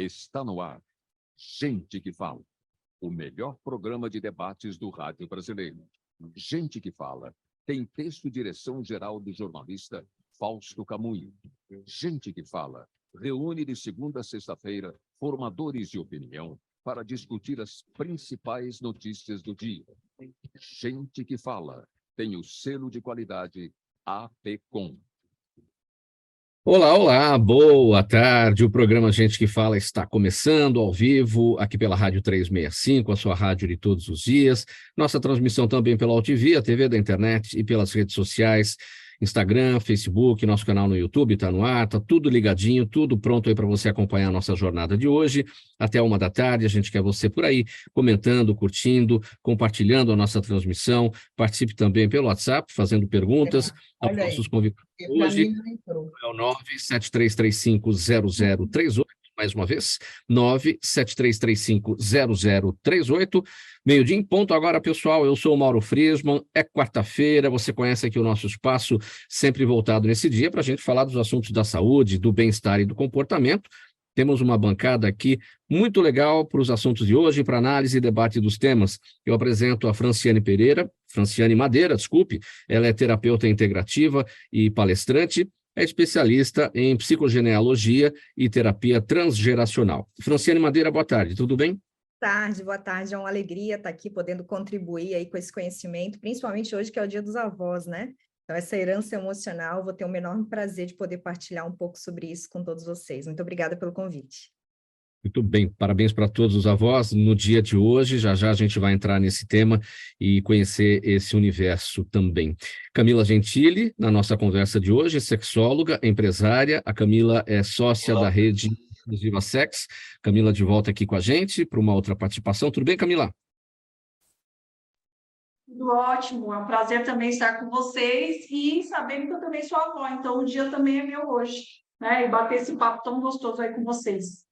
Está no ar. Gente que Fala, o melhor programa de debates do rádio brasileiro. Gente que Fala tem texto e direção geral do jornalista Fausto Camunho. Gente que Fala reúne de segunda a sexta-feira formadores de opinião para discutir as principais notícias do dia. Gente que Fala tem o selo de qualidade APCOM. Olá, olá, boa tarde. O programa Gente que Fala está começando ao vivo, aqui pela Rádio 365, a sua rádio de todos os dias. Nossa transmissão também pela UTV, a TV da internet e pelas redes sociais, Instagram, Facebook, nosso canal no YouTube está no ar, está tudo ligadinho, tudo pronto aí para você acompanhar a nossa jornada de hoje. Até 13h, a gente quer você por aí, comentando, curtindo, compartilhando a nossa transmissão. Participe também pelo WhatsApp, fazendo perguntas aos nossos convidados hoje. É o 973350038, mais uma vez, 973350038. Meio-dia em ponto agora, pessoal. Eu sou o Mauro Friesman, é quarta-feira, você conhece aqui o nosso espaço, sempre voltado nesse dia, para a gente falar dos assuntos da saúde, do bem-estar e do comportamento. Temos uma bancada aqui muito legal para os assuntos de hoje, para análise e debate dos temas. Eu apresento a Franciane Madeira, desculpe. Ela é terapeuta integrativa e palestrante, é especialista em psicogenealogia e terapia transgeracional. Franciane Madeira, boa tarde, tudo bem? Boa tarde, é uma alegria estar aqui podendo contribuir aí com esse conhecimento, principalmente hoje que é o Dia dos Avós, né? Então, essa herança emocional, vou ter um enorme prazer de poder partilhar um pouco sobre isso com todos vocês. Muito obrigada pelo convite. Muito bem, parabéns para todos os avós no dia de hoje. Já já a gente vai entrar nesse tema e conhecer esse universo também. Camila Gentili, na nossa conversa de hoje, sexóloga, empresária. A Camila é sócia da rede Inclusiva Sex. Camila de volta aqui com a gente para uma outra participação. Tudo bem, Camila? Tudo ótimo, é um prazer também estar com vocês e sabendo que eu também sou avó, então o dia também é meu hoje, né? E bater esse papo tão gostoso aí com vocês.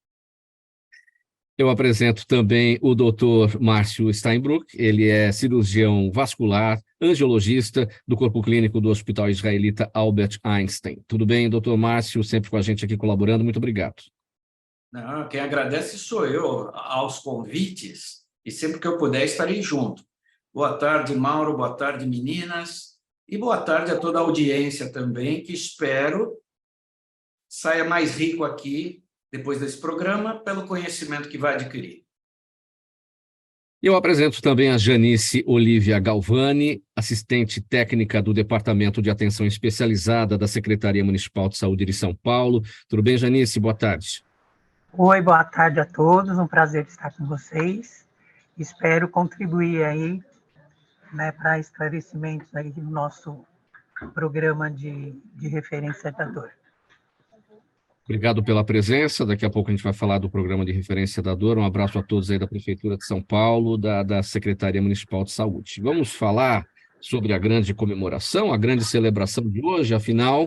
Eu apresento também o Dr. Márcio Steinbruch, ele é cirurgião vascular, angiologista do Corpo Clínico do Hospital Israelita Albert Einstein. Tudo bem, doutor Márcio, sempre com a gente aqui colaborando, muito obrigado. Não, quem agradece sou eu aos convites e sempre que eu puder estarei junto. Boa tarde, Mauro, boa tarde, meninas, e boa tarde a toda a audiência também, que espero saia mais rico aqui, depois desse programa, pelo conhecimento que vai adquirir. Eu apresento também a Janice Olívia Galvani, assistente técnica do Departamento de Atenção Especializada da Secretaria Municipal de Saúde de São Paulo. Tudo bem, Janice? Boa tarde. Oi, boa tarde a todos, um prazer estar com vocês. Espero contribuir aí, né, para esclarecimentos aí do nosso programa de referência da dor. Obrigado pela presença. Daqui a pouco a gente vai falar do programa de referência da dor. Um abraço a todos aí da Prefeitura de São Paulo, da Secretaria Municipal de Saúde. Vamos falar sobre a grande comemoração, a grande celebração de hoje. Afinal,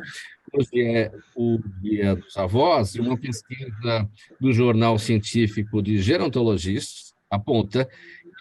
hoje é o Dia dos Avós, e uma pesquisa do Jornal Científico de Gerontologistas aponta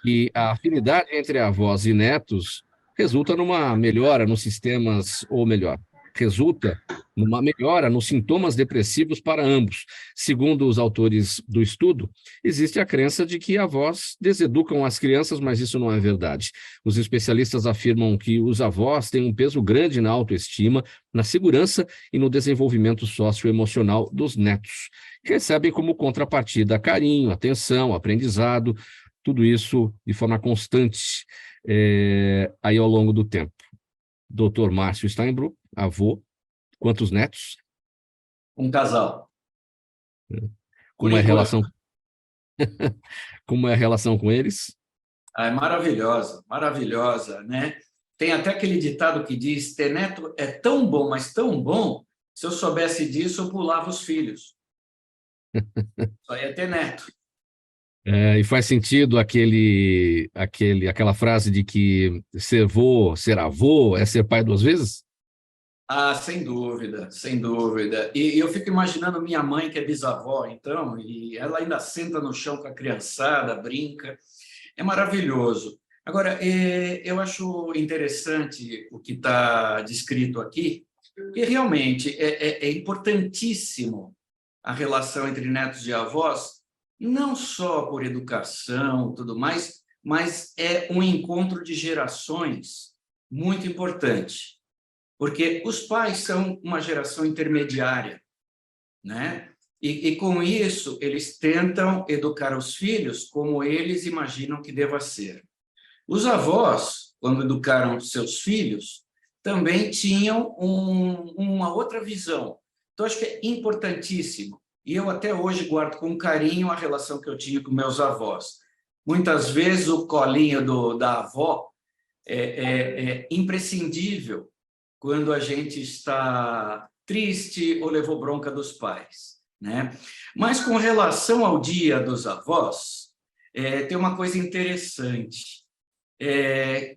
que a afinidade entre avós e netos resulta numa melhora nos sistemas, ou melhor, resulta numa melhora nos sintomas depressivos para ambos. Segundo os autores do estudo, existe a crença de que avós deseducam as crianças, mas isso não é verdade. Os especialistas afirmam que os avós têm um peso grande na autoestima, na segurança e no desenvolvimento socioemocional dos netos, que recebem como contrapartida carinho, atenção, aprendizado, tudo isso de forma constante aí ao longo do tempo. Dr. Márcio Steinbruch, avô, quantos netos? Um casal. Como é a relação? Como é a relação com eles? É maravilhosa, maravilhosa, né? Tem até aquele ditado que diz: ter neto é tão bom, mas tão bom, se eu soubesse disso, eu pulava os filhos. Só ia ter neto. E faz sentido aquela frase de que ser avô é ser pai duas vezes? Ah, sem dúvida, sem dúvida. E eu fico imaginando minha mãe, que é bisavó, então, e ela ainda senta no chão com a criançada, brinca. É maravilhoso. Agora, eu acho interessante o que está descrito aqui, e realmente é importantíssimo a relação entre netos e avós, não só por educação, tudo mais, mas é um encontro de gerações muito importante, porque os pais são uma geração intermediária, né? E com isso, eles tentam educar os filhos como eles imaginam que deva ser. Os avós, quando educaram seus filhos, também tinham uma outra visão. Então, acho que é importantíssimo. E eu até hoje guardo com carinho a relação que eu tinha com meus avós. Muitas vezes o colinho da avó é imprescindível quando a gente está triste ou levou bronca dos pais, né? Mas com relação ao Dia dos Avós, tem uma coisa interessante.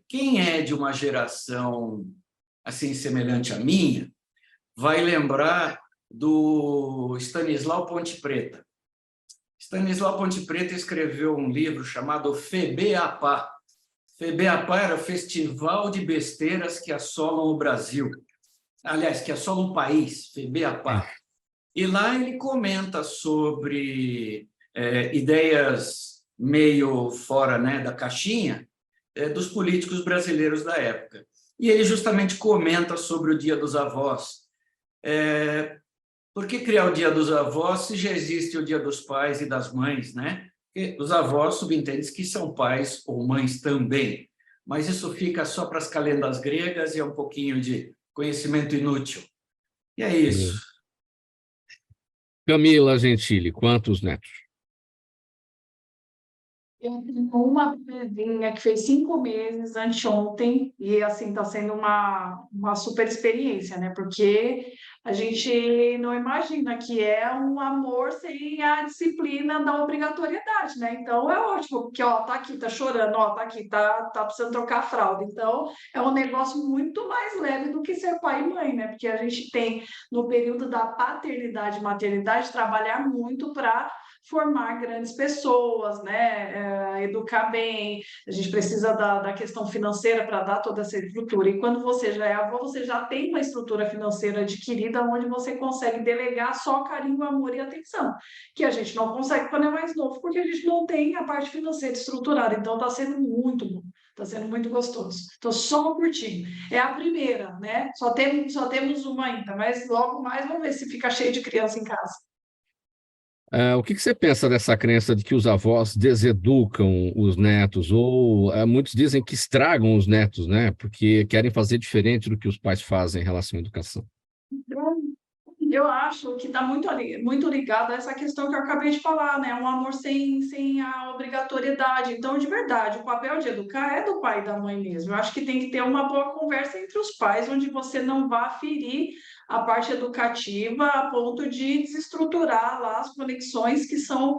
Quem é de uma geração assim semelhante à minha vai lembrar do Stanislau Ponte Preta. Stanislau Ponte Preta escreveu um livro chamado FEBEAPA. FEBEAPA era o Festival de Besteiras que assolam o Brasil. Aliás, que assolam o país, FEBEAPA. E lá ele comenta sobre ideias meio fora, né, da caixinha, dos políticos brasileiros da época. E ele justamente comenta sobre o Dia dos Avós. Por que criar o Dia dos Avós se já existe o Dia dos Pais e das Mães, né? Porque os avós subentendem que são pais ou mães também, mas isso fica só para as calendas gregas e é um pouquinho de conhecimento inútil. E é isso. Camila Gentili, quantos netos? Eu tenho uma bebezinha que fez 5 meses anteontem, e assim está sendo uma super experiência, né? Porque a gente não imagina que é um amor sem a disciplina da obrigatoriedade, né? Então é ótimo, porque ó, tá aqui, tá chorando, ó, tá aqui, tá precisando trocar a fralda. Então é um negócio muito mais leve do que ser pai e mãe, né? Porque a gente tem, no período da paternidade e maternidade, trabalhar muito para formar grandes pessoas, né? Educar bem, a gente precisa da questão financeira para dar toda essa estrutura. E quando você já é avó, você já tem uma estrutura financeira adquirida onde você consegue delegar só carinho, amor e atenção, que a gente não consegue quando é mais novo, porque a gente não tem a parte financeira estruturada. Então está sendo muito bom. Está sendo muito gostoso. Estou só curtindo. É a primeira, né? Só temos uma ainda, mas logo mais vamos ver se fica cheio de criança em casa. O que você pensa dessa crença de que os avós deseducam os netos, ou muitos dizem que estragam os netos, né? Porque querem fazer diferente do que os pais fazem em relação à educação. Eu acho que está muito ligado a essa questão que eu acabei de falar, né? Um amor sem a obrigatoriedade. Então, de verdade, o papel de educar é do pai e da mãe mesmo. Eu acho que tem que ter uma boa conversa entre os pais, onde você não vá ferir a parte educativa a ponto de desestruturar lá as conexões que são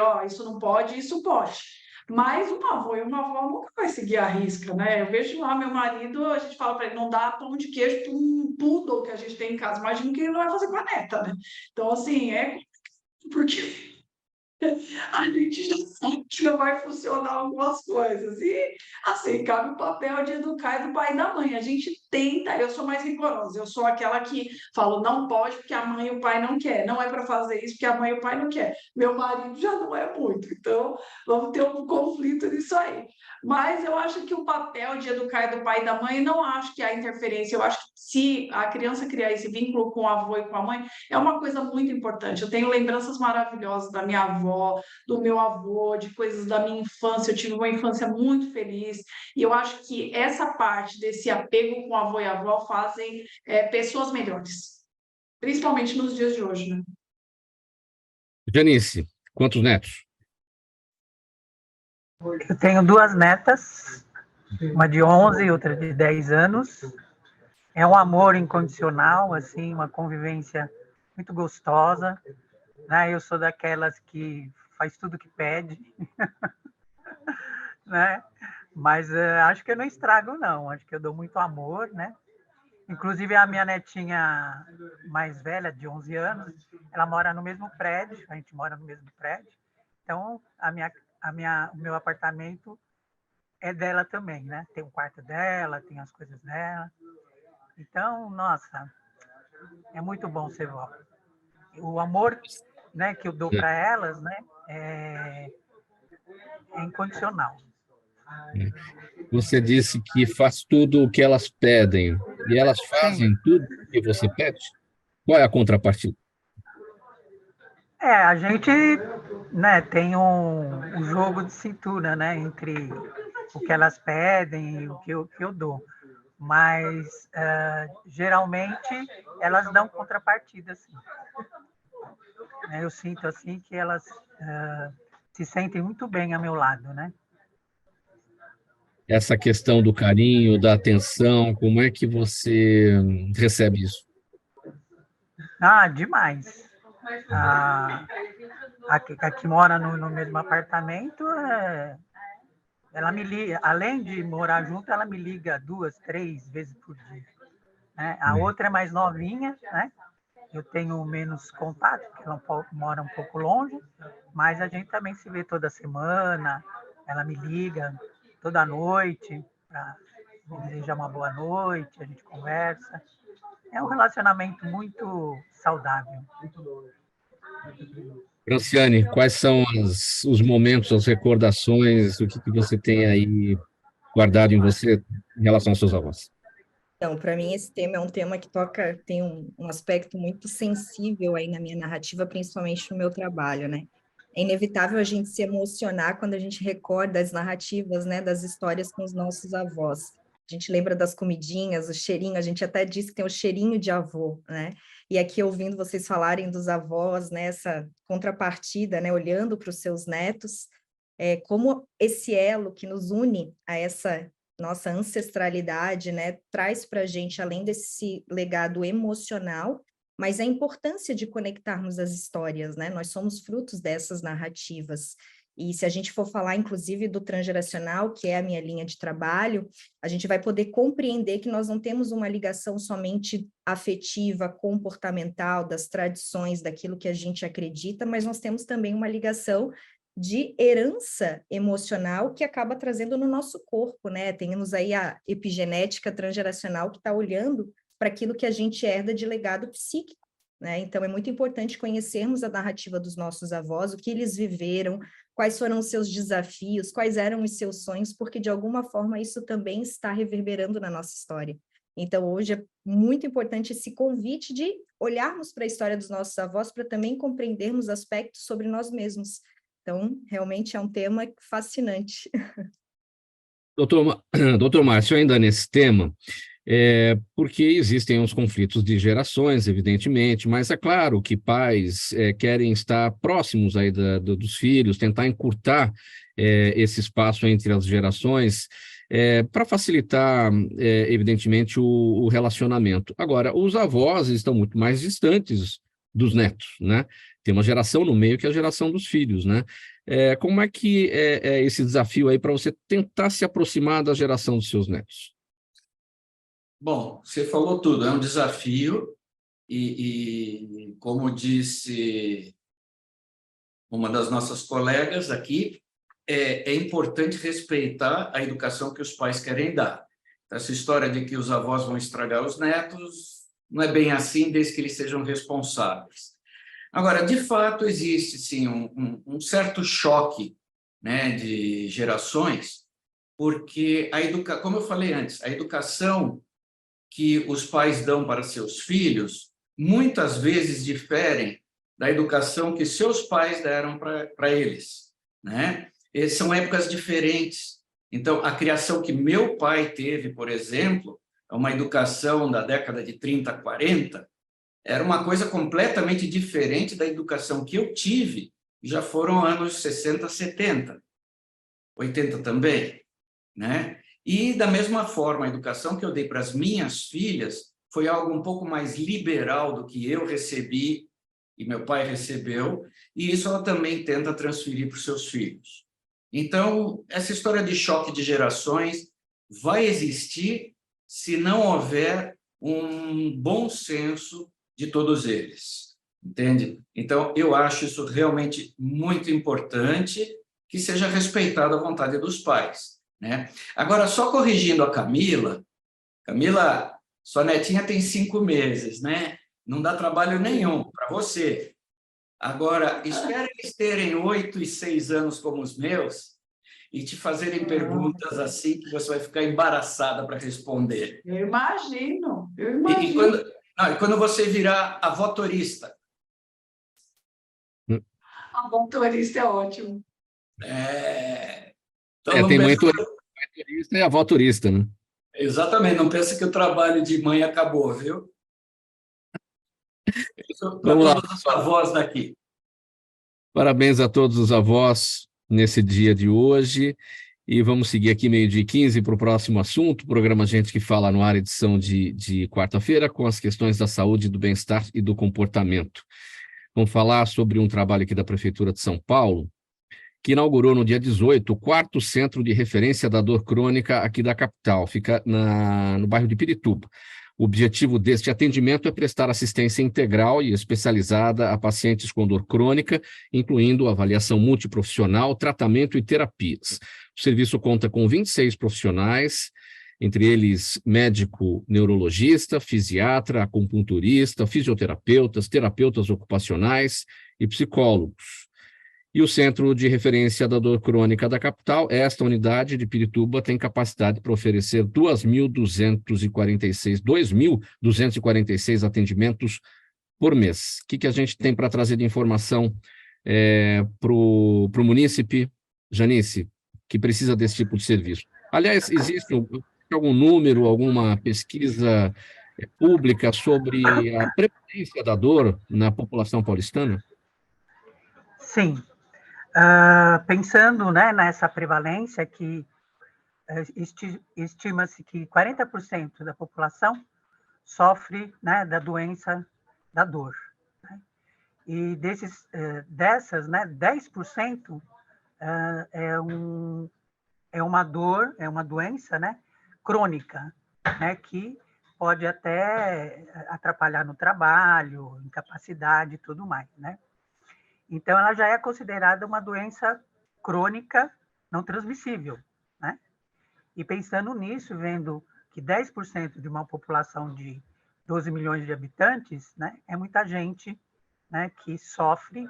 ó, isso não pode, isso pode. Mas um avô e uma avó nunca vai seguir a risca, né? Eu vejo lá meu marido, a gente fala para ele, não dá pão de queijo para um poodle que a gente tem em casa. Imagina o que ele vai fazer com a neta, né? Então, assim, porque a gente já sabe que não vai funcionar algumas coisas. E, assim, cabe o papel de educar do pai e da mãe. A gente tenta, eu sou mais rigorosa, eu sou aquela que falo, não pode porque a mãe e o pai não quer, não é para fazer isso porque a mãe e o pai não quer. Meu marido já não é muito, então vamos ter um conflito nisso aí. Mas eu acho que o papel de educar do pai e da mãe, não acho que há interferência. Eu acho que se a criança criar esse vínculo com o avô e com a mãe, é uma coisa muito importante. Eu tenho lembranças maravilhosas da minha avó, do meu avô, de coisas da minha infância. Eu tive uma infância muito feliz. E eu acho que essa parte desse apego com avô e avó fazem pessoas melhores. Principalmente nos dias de hoje, né? Janice, quantos netos? Eu tenho 2 netas, uma de 11 e outra de 10 anos. É um amor incondicional, assim, uma convivência muito gostosa, né? Eu sou daquelas que faz tudo que pede, né? Mas acho que eu não estrago, não. Acho que eu dou muito amor, né? Inclusive, a minha netinha mais velha, de 11 anos, ela mora no mesmo prédio, a gente mora no mesmo prédio. Então, o meu apartamento é dela também, né? Tem o quarto dela, tem as coisas dela. Então, nossa, é muito bom ser vó. o amor, né, que eu dou para elas, né, é incondicional. Você disse que faz tudo o que elas pedem, e elas Sim. fazem tudo o que você pede? Qual é a contrapartida? A gente, né, tem um jogo de cintura, né, entre o que elas pedem e o que eu dou. Mas, geralmente, elas dão contrapartida, assim. Eu sinto, assim, que elas se sentem muito bem ao meu lado, né? Essa questão do carinho, da atenção, como é que você recebe isso? Demais. A que mora no mesmo apartamento, ela me liga, além de morar junto, ela me liga 2, 3 vezes por dia. Né? A outra é mais novinha, né? Eu tenho menos contato, porque ela mora um pouco longe, mas a gente também se vê toda semana, ela me liga toda noite, para me desejar uma boa noite, a gente conversa. É um relacionamento muito saudável. Franciane, quais são os momentos, as recordações, o que você tem aí guardado em você em relação aos seus avós? Então, para mim, esse tema é um tema que tem um aspecto muito sensível aí na minha narrativa, principalmente no meu trabalho, né? É inevitável a gente se emocionar quando a gente recorda as narrativas, né, das histórias com os nossos avós. A gente lembra das comidinhas, o cheirinho, a gente até diz que tem o cheirinho de avô, né? E aqui, ouvindo vocês falarem dos avós, né, essa contrapartida, né, olhando para os seus netos, como esse elo que nos une a essa nossa ancestralidade, né, traz para a gente, além desse legado emocional, mas a importância de conectarmos as histórias, né? Nós somos frutos dessas narrativas. E se a gente for falar, inclusive, do transgeracional, que é a minha linha de trabalho, a gente vai poder compreender que nós não temos uma ligação somente afetiva, comportamental, das tradições, daquilo que a gente acredita, mas nós temos também uma ligação de herança emocional que acaba trazendo no nosso corpo, né? Temos aí a epigenética transgeracional que está olhando para aquilo que a gente herda de legado psíquico, né? Então, é muito importante conhecermos a narrativa dos nossos avós, o que eles viveram, quais foram os seus desafios, quais eram os seus sonhos, porque, de alguma forma, isso também está reverberando na nossa história. Então, hoje é muito importante esse convite de olharmos para a história dos nossos avós para também compreendermos aspectos sobre nós mesmos. Então, realmente é um tema fascinante. Doutor Márcio, ainda nesse tema, porque existem os conflitos de gerações, evidentemente, mas é claro que pais querem estar próximos aí dos filhos, tentar encurtar esse espaço entre as gerações, para facilitar, evidentemente, o relacionamento. Agora, os avós estão muito mais distantes dos netos, né? Tem uma geração no meio que é a geração dos filhos, né? Como é que é esse desafio aí para você tentar se aproximar da geração dos seus netos? Bom, você falou tudo, é um desafio e como disse uma das nossas colegas aqui, é importante respeitar a educação que os pais querem dar. Essa história de que os avós vão estragar os netos não é bem assim, desde que eles sejam responsáveis. Agora, de fato, existe, sim, um certo choque, né, de gerações, porque, como eu falei antes, a educação que os pais dão para seus filhos muitas vezes diferem da educação que seus pais deram para eles, né? São épocas diferentes. Então, a criação que meu pai teve, por exemplo, é uma educação da década de 30, 40, era uma coisa completamente diferente da educação que eu tive, já foram anos 60, 70, 80 também, né? E, da mesma forma, a educação que eu dei para as minhas filhas foi algo um pouco mais liberal do que eu recebi e meu pai recebeu, e isso ela também tenta transferir para os seus filhos. Então, essa história de choque de gerações vai existir se não houver um bom senso de todos eles, entende? Então, eu acho isso realmente muito importante, que seja respeitada a vontade dos pais, né? Agora, só corrigindo a Camila, sua netinha tem 5 meses, né? Não dá trabalho nenhum para você. Agora, espere eles terem 8 e 6 anos como os meus e te fazerem perguntas assim que você vai ficar embaraçada para responder. Eu imagino, eu E imagino. quando você virar avotorista, A motorista é ótimo. então não Tem mãe pensa, turista e avó turista, né? exatamente, não pensa que o trabalho de mãe acabou, viu? Para Vamos lá. todos os avós daqui. Parabéns a todos os avós nesse dia de hoje. E vamos seguir aqui 12h15 para o próximo assunto. Programa Gente que Fala no ar, edição de quarta-feira, com as questões da saúde, do bem-estar e do comportamento. Vamos falar sobre um trabalho aqui da Prefeitura de São Paulo, que inaugurou no dia 18 o 4º Centro de Referência da Dor Crônica aqui da capital, fica no bairro de Pirituba. O objetivo deste atendimento é prestar assistência integral e especializada a pacientes com dor crônica, incluindo avaliação multiprofissional, tratamento e terapias. O serviço conta com 26 profissionais, entre eles médico neurologista, fisiatra, acupunturista, fisioterapeutas, terapeutas ocupacionais e psicólogos. E o Centro de Referência da Dor Crônica da capital, esta unidade de Pirituba tem capacidade para oferecer 2.246 atendimentos por mês. O que a gente tem para trazer de informação para o munícipe, Janice, que precisa desse tipo de serviço? Aliás, existe algum número, alguma pesquisa pública sobre a prevalência da dor na população paulistana? Sim. Pensando, né, nessa prevalência, que estima-se que 40% da população sofre, né, da doença da dor. Né? E dessas, né, 10% é uma dor, é uma doença, né, crônica, né, que pode até atrapalhar no trabalho, incapacidade e tudo mais, né? Então, ela já é considerada uma doença crônica não transmissível, né? E pensando nisso, vendo que 10% de uma população de 12 milhões de habitantes, né, é muita gente, né, que sofre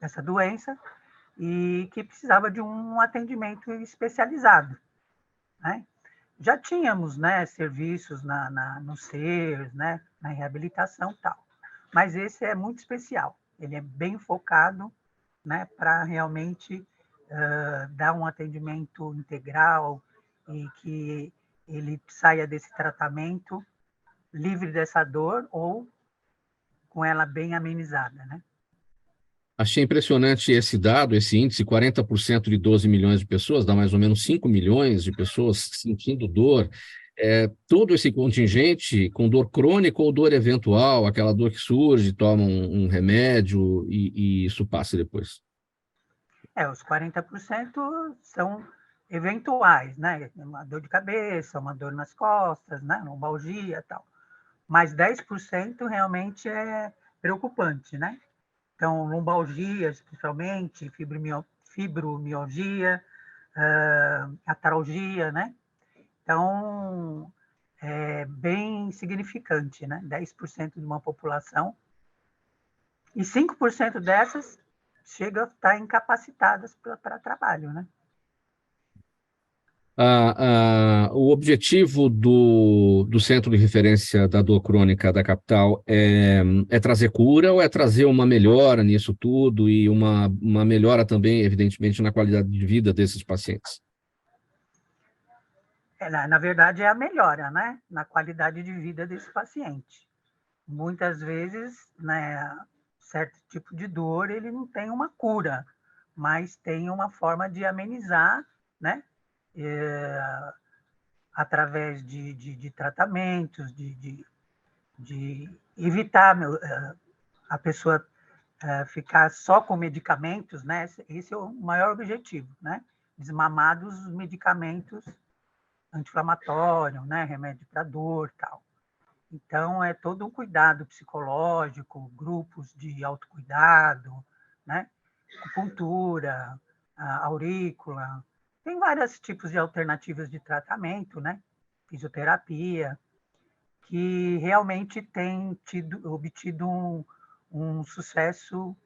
dessa doença e que precisava de um atendimento especializado, né? Já tínhamos, né, serviços no SERS, né, na reabilitação e tal, mas esse é muito especial, ele é bem focado, né, para realmente dar um atendimento integral e que ele saia desse tratamento livre dessa dor ou com ela bem amenizada, né? Achei impressionante esse dado, esse índice, 40% de 12 milhões de pessoas, dá mais ou menos 5 milhões de pessoas sentindo dor. Todo esse contingente com dor crônica ou dor eventual, aquela dor que surge, toma um remédio e isso passa depois. Os 40% são eventuais, né? Uma dor de cabeça, uma dor nas costas, né? Lombalgia e tal. Mas 10% realmente é preocupante, né? Então, lombalgia, especialmente, fibromialgia, atralgia, né? Então, é bem significante, né? 10% de uma população. E 5% dessas chega a estar incapacitadas para trabalho, né? O objetivo do Centro de Referência da Dor Crônica da capital é trazer cura ou é trazer uma melhora nisso tudo e uma melhora também, evidentemente, na qualidade de vida desses pacientes? Na verdade, é a melhora, né? Na qualidade de vida desse paciente. Muitas vezes, né, certo tipo de dor, ele não tem uma cura, mas tem uma forma de amenizar, né? Através de tratamentos, de evitar a pessoa ficar só com medicamentos, né? Esse é o maior objetivo, né? Desmamar dos medicamentos anti-inflamatórios, né? Remédio para dor e tal. Então, é todo um cuidado psicológico, grupos de autocuidado, né? Acupuntura, aurícula. Tem vários tipos de alternativas de tratamento, né? Fisioterapia. que realmente tem obtido um sucesso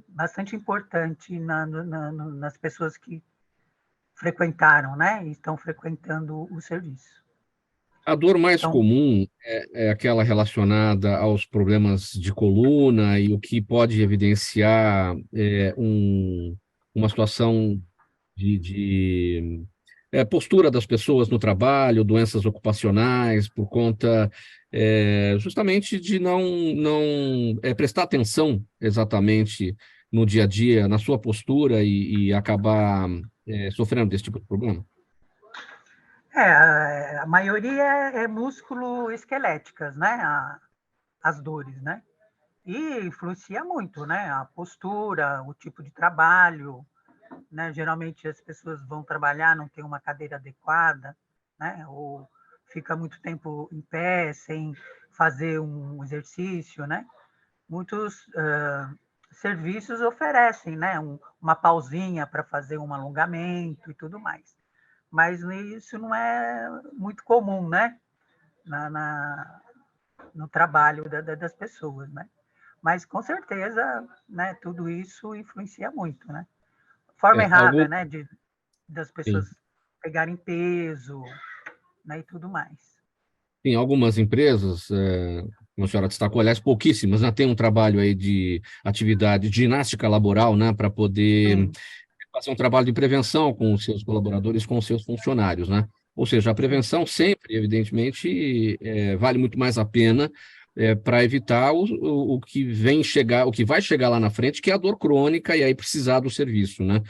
bastante importante nas pessoas que frequentaram, né? E estão frequentando o serviço. A dor mais Então, comum é aquela relacionada aos problemas de coluna e o que pode evidenciar uma situação de postura das pessoas no trabalho, doenças ocupacionais, por conta justamente de não prestar atenção exatamente no dia a dia, na sua postura e acabar sofrendo desse tipo de problema? a maioria é músculo esqueléticas, né? As dores, né? E influencia muito, né? A postura, o tipo de trabalho, né? Geralmente as pessoas vão trabalhar, não tem uma cadeira adequada, né? Ou fica muito tempo em pé, sem fazer um exercício, né? Muitos serviços oferecem, né? Uma pausinha para fazer um alongamento e tudo mais. Mas isso não é muito comum, né? No trabalho das pessoas, né? Mas, com certeza, né, tudo isso influencia muito, né? Forma errada, né, das pessoas Sim. pegarem peso, né, e tudo mais. Tem algumas empresas, como a senhora destacou, aliás, pouquíssimas, né, tem um trabalho aí de atividade de ginástica laboral, né, para poder fazer um trabalho de prevenção com os seus colaboradores, com os seus funcionários, né? Ou seja, a prevenção sempre, evidentemente, vale muito mais a pena para evitar o que o que vai chegar lá na frente, que é a dor crônica e aí precisar do serviço, né?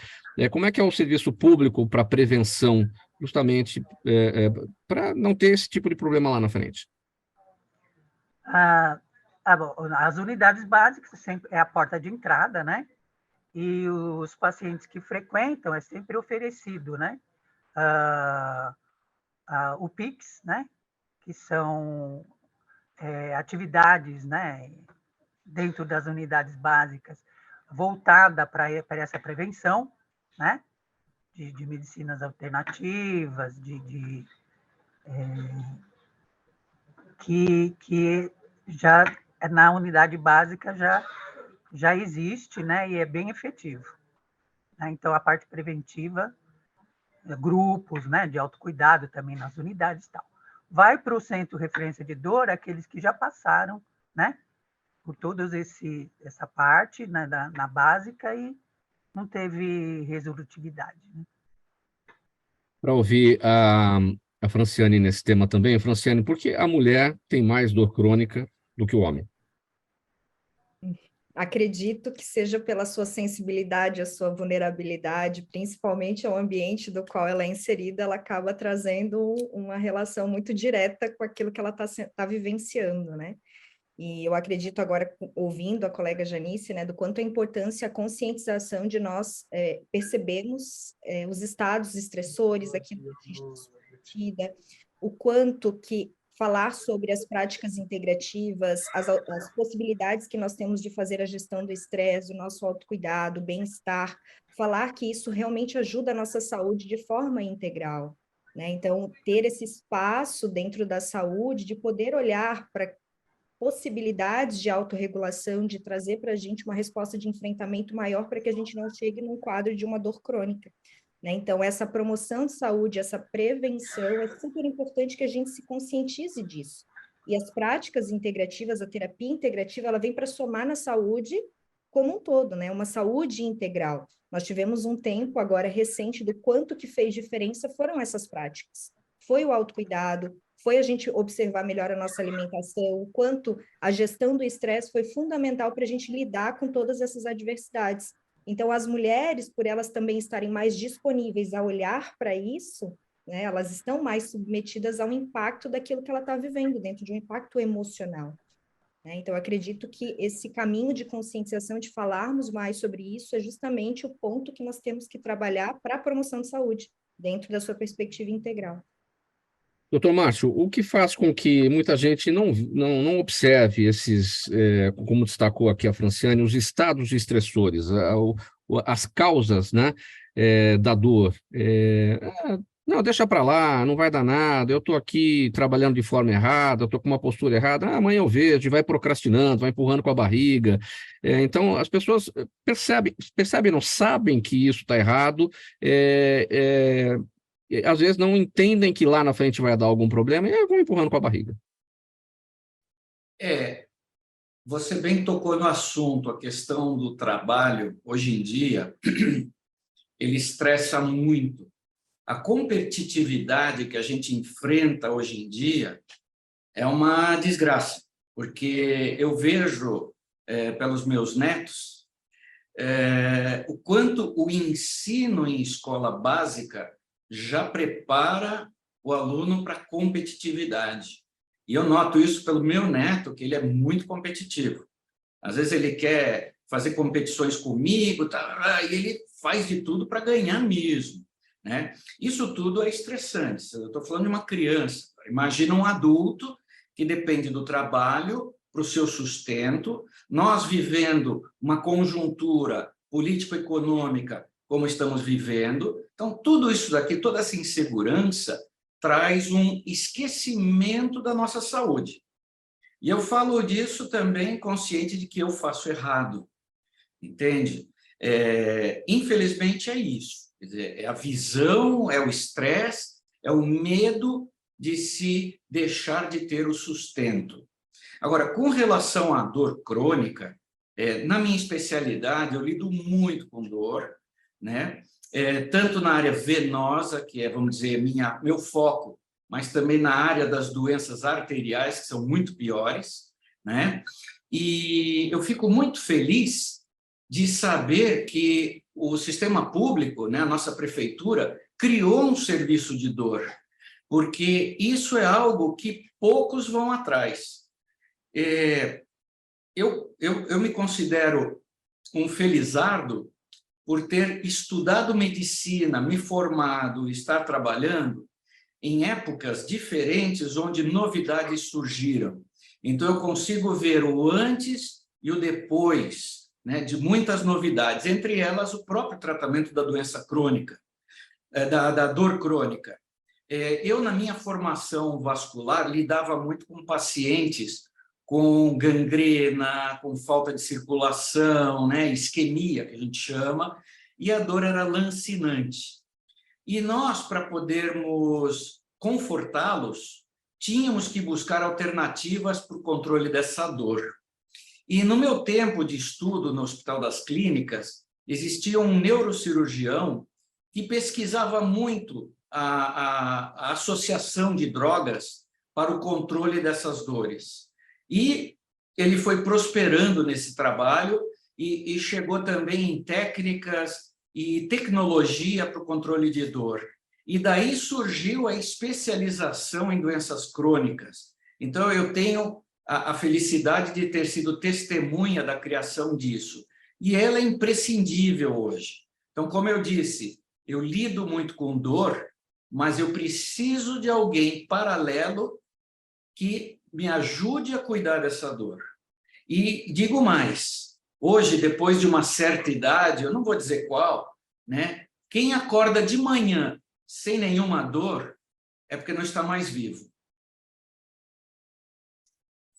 Como é que é o serviço público para prevenção, justamente para não ter esse tipo de problema lá na frente? Bom, as unidades básicas sempre é a porta de entrada, né? E os pacientes que frequentam é sempre oferecido, né? O PIX, né? Que são atividades, né? Dentro das unidades básicas, voltada para essa prevenção, né? De medicinas alternativas, que já na unidade básica já existe, né? E é bem efetivo. Então, a parte preventiva, grupos, né? De autocuidado também nas unidades e tal. Vai para o centro de referência de dor aqueles que já passaram, né? Por toda essa parte, né, na básica e não teve resolutividade. Né? Para ouvir a Franciane nesse tema também. Franciane, por que a mulher tem mais dor crônica do que o homem? Acredito que seja pela sua sensibilidade, a sua vulnerabilidade, principalmente ao ambiente do qual ela é inserida, ela acaba trazendo uma relação muito direta com aquilo que ela está vivenciando, né? E eu acredito agora, ouvindo a colega Janice, né, do quanto é importante a conscientização de nós percebermos os estados estressores, aquilo que a gente está submetida, o quanto que falar sobre as práticas integrativas, as possibilidades que nós temos de fazer a gestão do estresse, o nosso autocuidado, bem-estar, falar que isso realmente ajuda a nossa saúde de forma integral, né? Então, ter esse espaço dentro da saúde, de poder olhar para possibilidades de autorregulação, de trazer para a gente uma resposta de enfrentamento maior para que a gente não chegue num quadro de uma dor crônica. Né? Então, essa promoção de saúde, essa prevenção, é super importante que a gente se conscientize disso. E as práticas integrativas, a terapia integrativa, ela vem para somar na saúde como um todo, né? Uma saúde integral. Nós tivemos um tempo agora recente do quanto que fez diferença foram essas práticas. Foi o autocuidado, foi a gente observar melhor a nossa alimentação, o quanto a gestão do estresse foi fundamental para a gente lidar com todas essas adversidades. Então, as mulheres, por elas também estarem mais disponíveis a olhar para isso, né, elas estão mais submetidas ao impacto daquilo que ela está vivendo, dentro de um impacto emocional. Né? Então, acredito que esse caminho de conscientização, de falarmos mais sobre isso, é justamente o ponto que nós temos que trabalhar para a promoção de saúde, dentro da sua perspectiva integral. Doutor Márcio, o que faz com que muita gente não observe esses, como destacou aqui a Franciane, os estados estressores, as causas, né, da dor? Não, deixa para lá, não vai dar nada, eu estou aqui trabalhando de forma errada, eu estou com uma postura errada, amanhã eu vejo, e vai procrastinando, vai empurrando com a barriga. Então, as pessoas percebem, não sabem que isso está errado, às vezes não entendem que lá na frente vai dar algum problema e vão empurrando com a barriga. Você bem tocou no assunto, a questão do trabalho, hoje em dia, ele estressa muito. A competitividade que a gente enfrenta hoje em dia é uma desgraça, porque eu vejo, pelos meus netos, o quanto o ensino em escola básica já prepara o aluno para a competitividade. E eu noto isso pelo meu neto, que ele é muito competitivo. Às vezes ele quer fazer competições comigo, tá, e ele faz de tudo para ganhar mesmo, né? Isso tudo é estressante. Eu estou falando de uma criança. Imagina um adulto que depende do trabalho para o seu sustento, nós vivendo uma conjuntura político-econômica como estamos vivendo. Então, tudo isso daqui, toda essa insegurança, traz um esquecimento da nossa saúde. E eu falo disso também consciente de que eu faço errado, entende? Infelizmente é isso. Quer dizer, é a visão, é o estresse, é o medo de se deixar de ter o sustento. Agora, com relação à dor crônica, na minha especialidade, eu lido muito com dor, né? Tanto na área venosa, que é, vamos dizer, meu foco, mas também na área das doenças arteriais, que são muito piores, né? E eu fico muito feliz de saber que o sistema público, né, a nossa prefeitura, criou um serviço de dor, porque isso é algo que poucos vão atrás. Eu me considero um felizardo por ter estudado medicina, me formado, estar trabalhando em épocas diferentes onde novidades surgiram. Então, eu consigo ver o antes e o depois, né, de muitas novidades, entre elas o próprio tratamento da doença crônica, da dor crônica. Eu, na minha formação vascular, lidava muito com pacientes com gangrena, com falta de circulação, né, isquemia, que a gente chama, e a dor era lancinante. E nós, para podermos confortá-los, tínhamos que buscar alternativas para o controle dessa dor. E no meu tempo de estudo no Hospital das Clínicas, existia um neurocirurgião que pesquisava muito a associação de drogas para o controle dessas dores. E ele foi prosperando nesse trabalho e chegou também em técnicas e tecnologia para o controle de dor. E daí surgiu a especialização em doenças crônicas. Então, eu tenho a felicidade de ter sido testemunha da criação disso. E ela é imprescindível hoje. Então, como eu disse, eu lido muito com dor, mas eu preciso de alguém paralelo que me ajude a cuidar dessa dor. E digo mais, hoje, depois de uma certa idade, eu não vou dizer qual, né? Quem acorda de manhã sem nenhuma dor é porque não está mais vivo.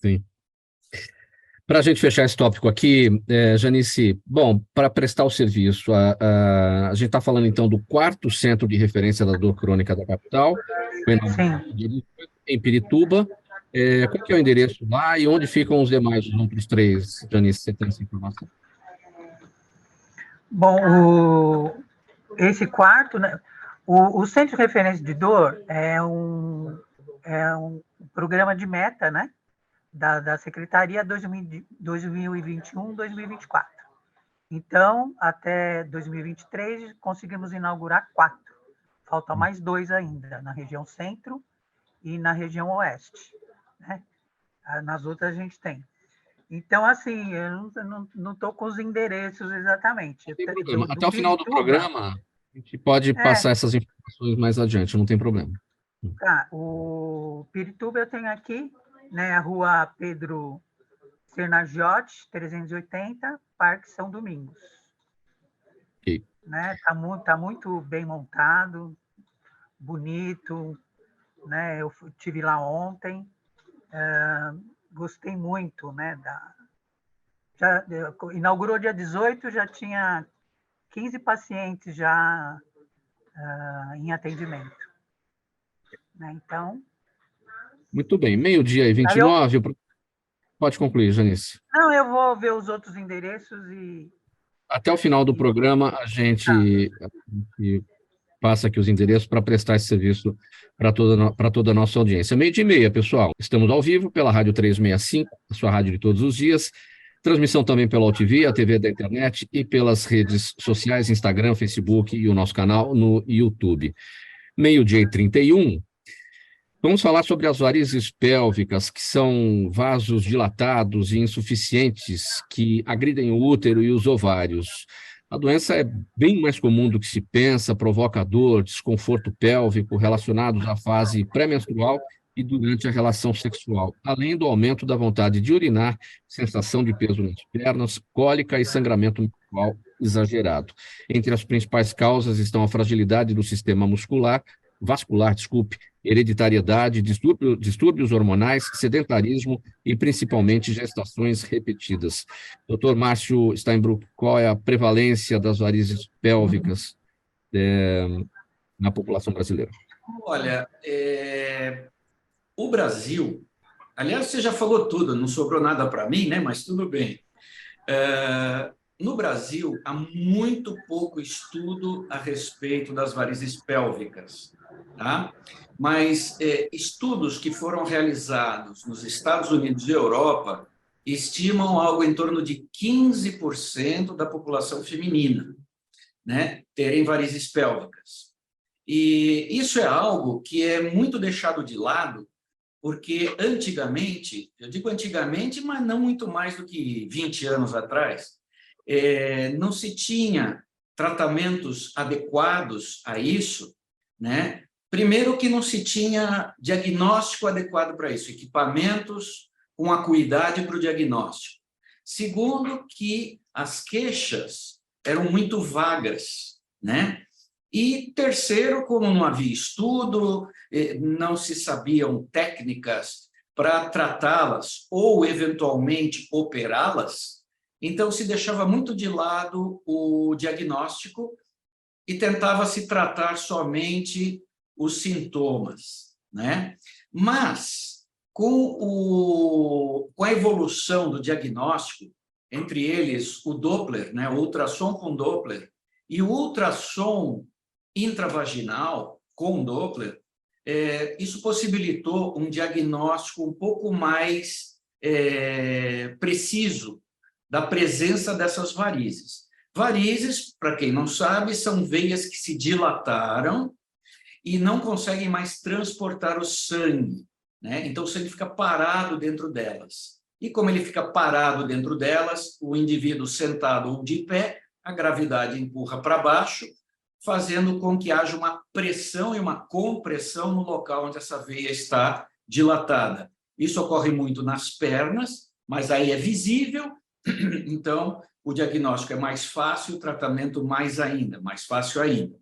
Sim. Para a gente fechar esse tópico aqui, Janice, bom, para prestar o serviço, a gente está falando então do 4º centro de referência da dor crônica da capital, em Pirituba. Qual que é o endereço lá e onde ficam os demais, os outros 3, Janice, você tem essa informação? Bom, esse quarto, né, o Centro de Referência de Dor é um programa de meta, né, da Secretaria 2021-2024. Então, até 2023, conseguimos inaugurar 4. Faltam mais 2 ainda, na região centro e na região oeste, né? Nas outras a gente tem. Então, assim, eu não estou com os endereços exatamente. Até o final do programa, a gente pode passar essas informações mais adiante, não tem problema. Tá, o Pirituba eu tenho aqui, né, a rua Pedro Sernagiotti, 380, Parque São Domingos. Okay. Né, tá muito bem montado, bonito, né? Eu estive lá ontem, gostei muito, né? Inaugurou dia 18, já tinha 15 pacientes já em atendimento, né? Então, Muito bem, meio-dia e aí eu, 29. Pode concluir, Janice. não, eu vou ver os outros endereços Até o final do programa, a gente passa aqui os endereços para prestar esse serviço para toda a nossa audiência. Meio-dia e meia, pessoal. Estamos ao vivo pela Rádio 365, a sua rádio de todos os dias. Transmissão também pela UTV, a TV da internet e pelas redes sociais, Instagram, Facebook e o nosso canal no YouTube. Meio-dia e 31. Vamos falar sobre as varizes pélvicas, que são vasos dilatados e insuficientes que agridem o útero e os ovários. A doença é bem mais comum do que se pensa, provoca dor, desconforto pélvico relacionados à fase pré-menstrual e durante a relação sexual, além do aumento da vontade de urinar, sensação de peso nas pernas, cólica e sangramento menstrual exagerado. Entre as principais causas estão a fragilidade do sistema vascular, hereditariedade, distúrbios hormonais, sedentarismo e principalmente gestações repetidas. Dr. Márcio Steinbruch, qual é a prevalência das varizes pélvicas na população brasileira? Olha, o Brasil, aliás, você já falou tudo, não sobrou nada para mim, né? Mas tudo bem. No Brasil, há muito pouco estudo a respeito das varizes pélvicas, tá? Mas estudos que foram realizados nos Estados Unidos e Europa estimam algo em torno de 15% da população feminina, né, terem varizes pélvicas. E isso é algo que é muito deixado de lado, porque antigamente, eu digo antigamente, mas não muito mais do que 20 anos atrás, não se tinha tratamentos adequados a isso, né? Primeiro que não se tinha diagnóstico adequado para isso, equipamentos com acuidade para o diagnóstico. Segundo que as queixas eram muito vagas, né? E terceiro, como não havia estudo, não se sabiam técnicas para tratá-las ou eventualmente operá-las, então se deixava muito de lado o diagnóstico e tentava-se tratar somente os sintomas, né? Mas, com a evolução do diagnóstico, entre eles o Doppler, né, o ultrassom com Doppler, e o ultrassom intravaginal com Doppler, isso possibilitou um diagnóstico um pouco mais preciso da presença dessas varizes. Varizes, para quem não sabe, são veias que se dilataram e não conseguem mais transportar o sangue, né? Então, o sangue fica parado dentro delas. E como ele fica parado dentro delas, o indivíduo sentado ou de pé, a gravidade empurra para baixo, fazendo com que haja uma pressão e uma compressão no local onde essa veia está dilatada. Isso ocorre muito nas pernas, mas aí é visível, então o diagnóstico é mais fácil, o tratamento mais fácil ainda.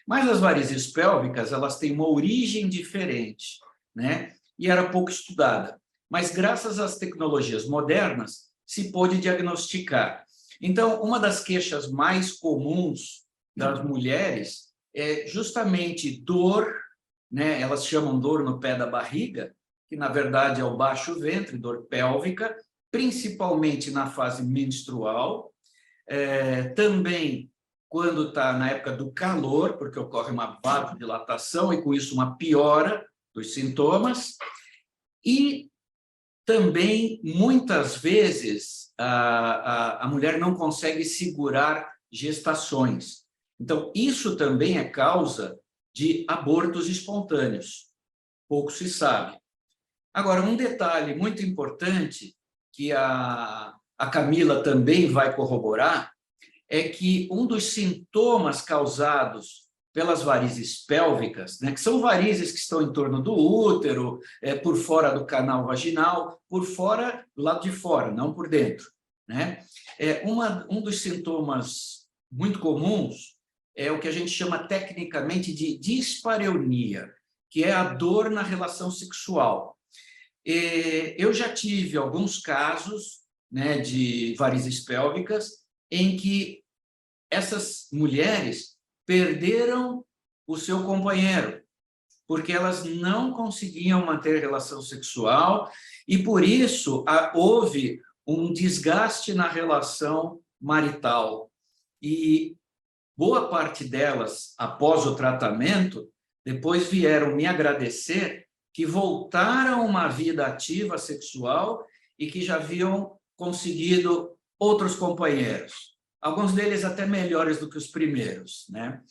Mas as varizes pélvicas, elas têm uma origem diferente, né? E era pouco estudada. Mas, graças às tecnologias modernas, se pôde diagnosticar. Então, uma das queixas mais comuns das mulheres é justamente dor, né? Elas chamam dor no pé da barriga, que, na verdade, é o baixo ventre, dor pélvica, principalmente na fase menstrual, também quando está na época do calor, porque ocorre uma vasodilatação e, com isso, uma piora dos sintomas. E também, muitas vezes, a mulher não consegue segurar gestações. Então, isso também é causa de abortos espontâneos. Pouco se sabe. Agora, um detalhe muito importante, que a Camila também vai corroborar, é que um dos sintomas causados pelas varizes pélvicas, né, que são varizes que estão em torno do útero, por fora do canal vaginal, por fora, do lado de fora, não por dentro, né? Um dos sintomas muito comuns é o que a gente chama tecnicamente de dispareunia, que é a dor na relação sexual. Eu já tive alguns casos, né, de varizes pélvicas em que essas mulheres perderam o seu companheiro, porque elas não conseguiam manter relação sexual e, por isso, houve um desgaste na relação marital. E boa parte delas, após o tratamento, depois vieram me agradecer que voltaram a uma vida ativa sexual e que já haviam conseguido outros companheiros. Alguns deles até melhores do que os primeiros, né?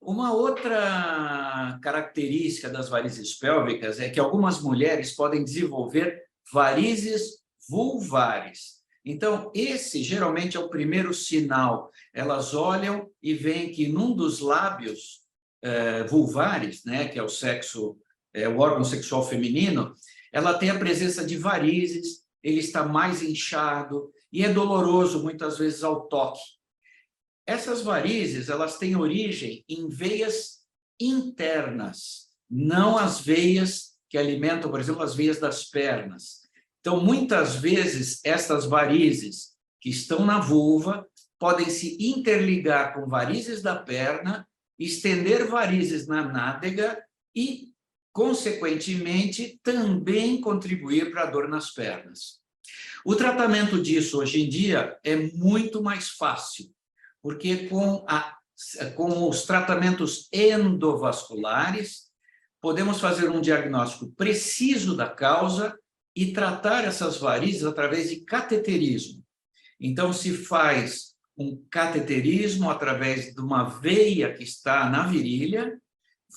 Uma outra característica das varizes pélvicas é que algumas mulheres podem desenvolver varizes vulvares. Então, esse geralmente é o primeiro sinal. Elas olham e veem que num dos lábios vulvares, né, que é o órgão sexual feminino, ela tem a presença de varizes, ele está mais inchado e é doloroso muitas vezes ao toque. Essas varizes, elas têm origem em veias internas, não as veias que alimentam, por exemplo, as veias das pernas. Então, muitas vezes, essas varizes que estão na vulva podem se interligar com varizes da perna, estender varizes na nádega e, consequentemente, também contribuir para a dor nas pernas. O tratamento disso, hoje em dia, é muito mais fácil, porque com os tratamentos endovasculares, podemos fazer um diagnóstico preciso da causa e tratar essas varizes através de cateterismo. Então, se faz um cateterismo através de uma veia que está na virilha,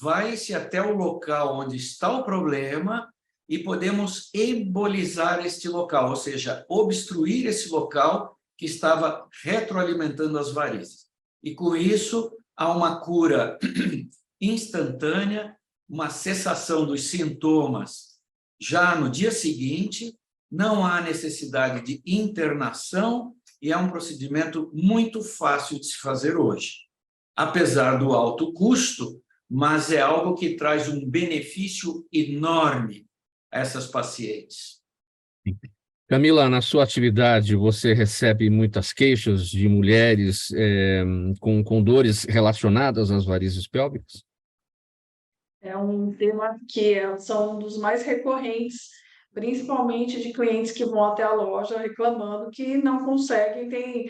vai-se até o local onde está o problema e podemos embolizar este local, ou seja, obstruir esse local que estava retroalimentando as varizes. E, com isso, há uma cura instantânea, uma cessação dos sintomas já no dia seguinte, não há necessidade de internação e é um procedimento muito fácil de se fazer hoje. Apesar do alto custo, mas é algo que traz um benefício enorme a essas pacientes. Camila, na sua atividade, você recebe muitas queixas de mulheres com dores relacionadas às varizes pélvicas? É um tema que são um dos mais recorrentes, principalmente de clientes que vão até a loja reclamando que não conseguem, tem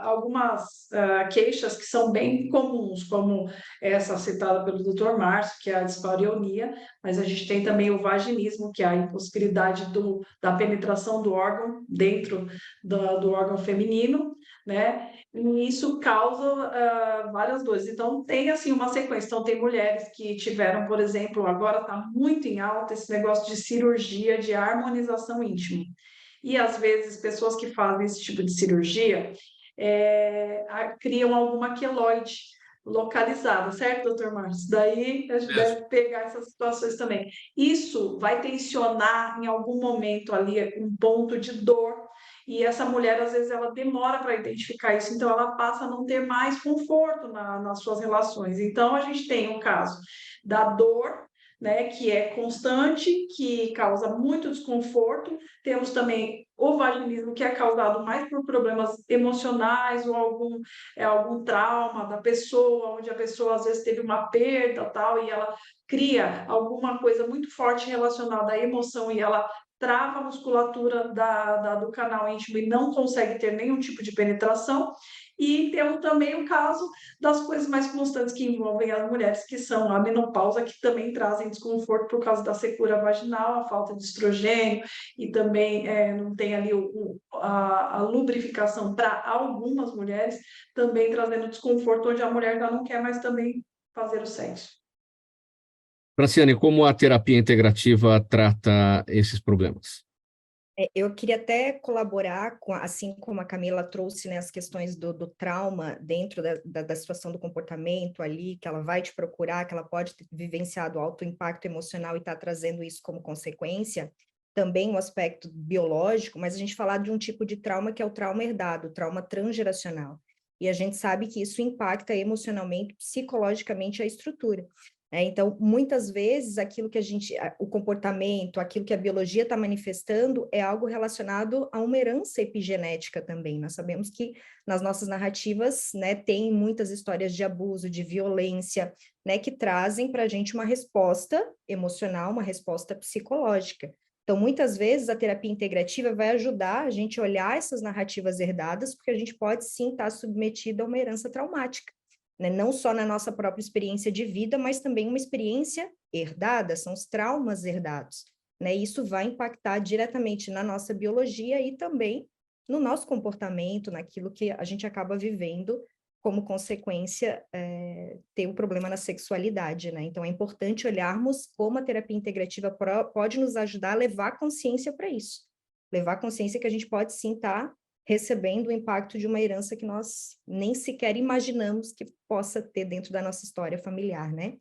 algumas queixas que são bem comuns, como essa citada pelo Dr. Márcio, que é a dispareunia, mas a gente tem também o vaginismo, que é a impossibilidade da penetração do órgão dentro do órgão feminino, né? E isso causa várias dores. Então, tem assim uma sequência. Então, tem mulheres que tiveram, por exemplo, agora está muito em alta esse negócio de cirurgia de harmonização íntima. E, às vezes, pessoas que fazem esse tipo de cirurgia criam alguma queloide localizada, certo, doutor Márcio? Daí a gente deve pegar essas situações também. Isso vai tensionar em algum momento ali um ponto de dor. E essa mulher, às vezes, ela demora para identificar isso, então ela passa a não ter mais conforto nas suas relações. Então, a gente tem o caso da dor, né, que é constante, que causa muito desconforto. Temos também o vaginismo, que é causado mais por problemas emocionais ou algum trauma da pessoa, onde a pessoa, às vezes, teve uma perda tal, e ela cria alguma coisa muito forte relacionada à emoção e ela trava a musculatura do canal íntimo e não consegue ter nenhum tipo de penetração. E temos também o caso das coisas mais constantes que envolvem as mulheres, que são a menopausa, que também trazem desconforto por causa da secura vaginal, a falta de estrogênio, e também não tem ali a lubrificação para algumas mulheres, também trazendo desconforto, onde a mulher já não quer mais também fazer o sexo. Franciane, como a terapia integrativa trata esses problemas? Eu queria até colaborar, assim como a Camila trouxe, né, as questões do trauma dentro da situação do comportamento ali, que ela vai te procurar, que ela pode ter vivenciado alto impacto emocional e está trazendo isso como consequência, também o aspecto biológico, mas a gente falar de um tipo de trauma que é o trauma herdado, o trauma transgeracional. E a gente sabe que isso impacta emocionalmente, psicologicamente a estrutura. Então, muitas vezes, o comportamento, aquilo que a biologia está manifestando é algo relacionado a uma herança epigenética também. Nós sabemos que nas nossas narrativas, né, tem muitas histórias de abuso, de violência, né, que trazem para a gente uma resposta emocional, uma resposta psicológica. Então, muitas vezes, a terapia integrativa vai ajudar a gente a olhar essas narrativas herdadas, porque a gente pode sim estar submetido a uma herança traumática, né? Não só na nossa própria experiência de vida, mas também uma experiência herdada, são os traumas herdados, né? Isso vai impactar diretamente na nossa biologia e também no nosso comportamento, naquilo que a gente acaba vivendo como consequência, ter um problema na sexualidade, né? Então, é importante olharmos como a terapia integrativa pode nos ajudar a levar consciência para isso. Levar consciência que a gente pode, sim, estar recebendo o impacto de uma herança que nós nem sequer imaginamos que possa ter dentro da nossa história familiar, né?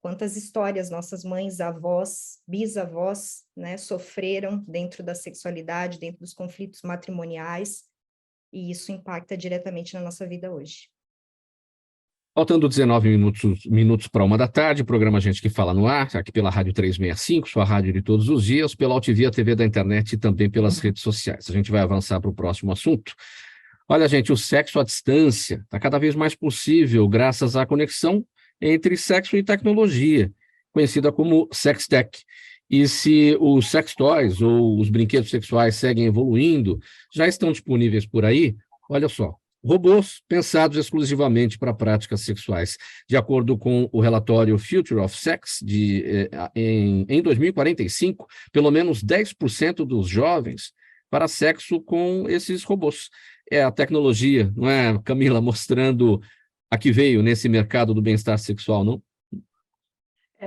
Quantas histórias nossas mães, avós, bisavós, né, sofreram dentro da sexualidade, dentro dos conflitos matrimoniais, e isso impacta diretamente na nossa vida hoje. Faltando 19 minutos para 1 da tarde, programa Gente que Fala no ar, aqui pela Rádio 365, sua rádio de todos os dias, pela Altivia TV da internet e também pelas redes sociais. A gente vai avançar para o próximo assunto. Olha, gente, o sexo à distância está cada vez mais possível graças à conexão entre sexo e tecnologia, conhecida como sextech. E se os sex toys ou os brinquedos sexuais seguem evoluindo, já estão disponíveis por aí, olha só. Robôs pensados exclusivamente para práticas sexuais. De acordo com o relatório Future of Sex, em 2045, pelo menos 10% dos jovens fará sexo com esses robôs. É a tecnologia, não é, Camila, mostrando a que veio nesse mercado do bem-estar sexual, não?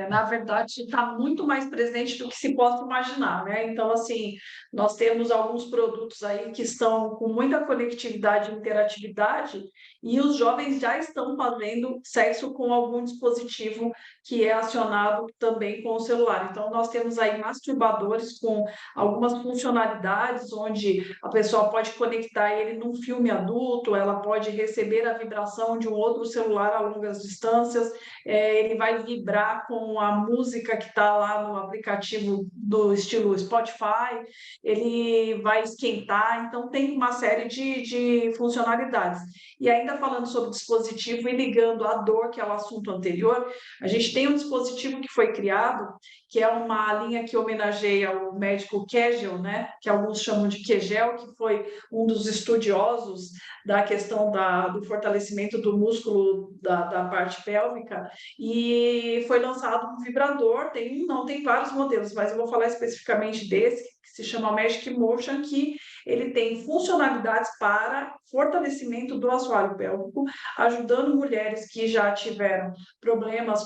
Na verdade, está muito mais presente do que se possa imaginar, né? Então, assim, nós temos alguns produtos aí que estão com muita conectividade e interatividade, e os jovens já estão fazendo sexo com algum dispositivo que é acionado também com o celular. Então, nós temos aí masturbadores com algumas funcionalidades, onde a pessoa pode conectar ele num filme adulto, ela pode receber a vibração de um outro celular a longas distâncias, ele vai vibrar com a música que está lá no aplicativo do estilo Spotify, ele vai esquentar, então tem uma série de funcionalidades. E ainda falando sobre dispositivo e ligando a dor, que é o assunto anterior, a gente tem um dispositivo que foi criado, que é uma linha que homenageia o médico Kegel, né, que alguns chamam de Kegel, que foi um dos estudiosos da questão do fortalecimento do músculo da parte pélvica, e foi lançado um vibrador, tem vários modelos, mas eu vou falar especificamente desse, que se chama Magic Motion, que ele tem funcionalidades para fortalecimento do assoalho pélvico, ajudando mulheres que já tiveram problemas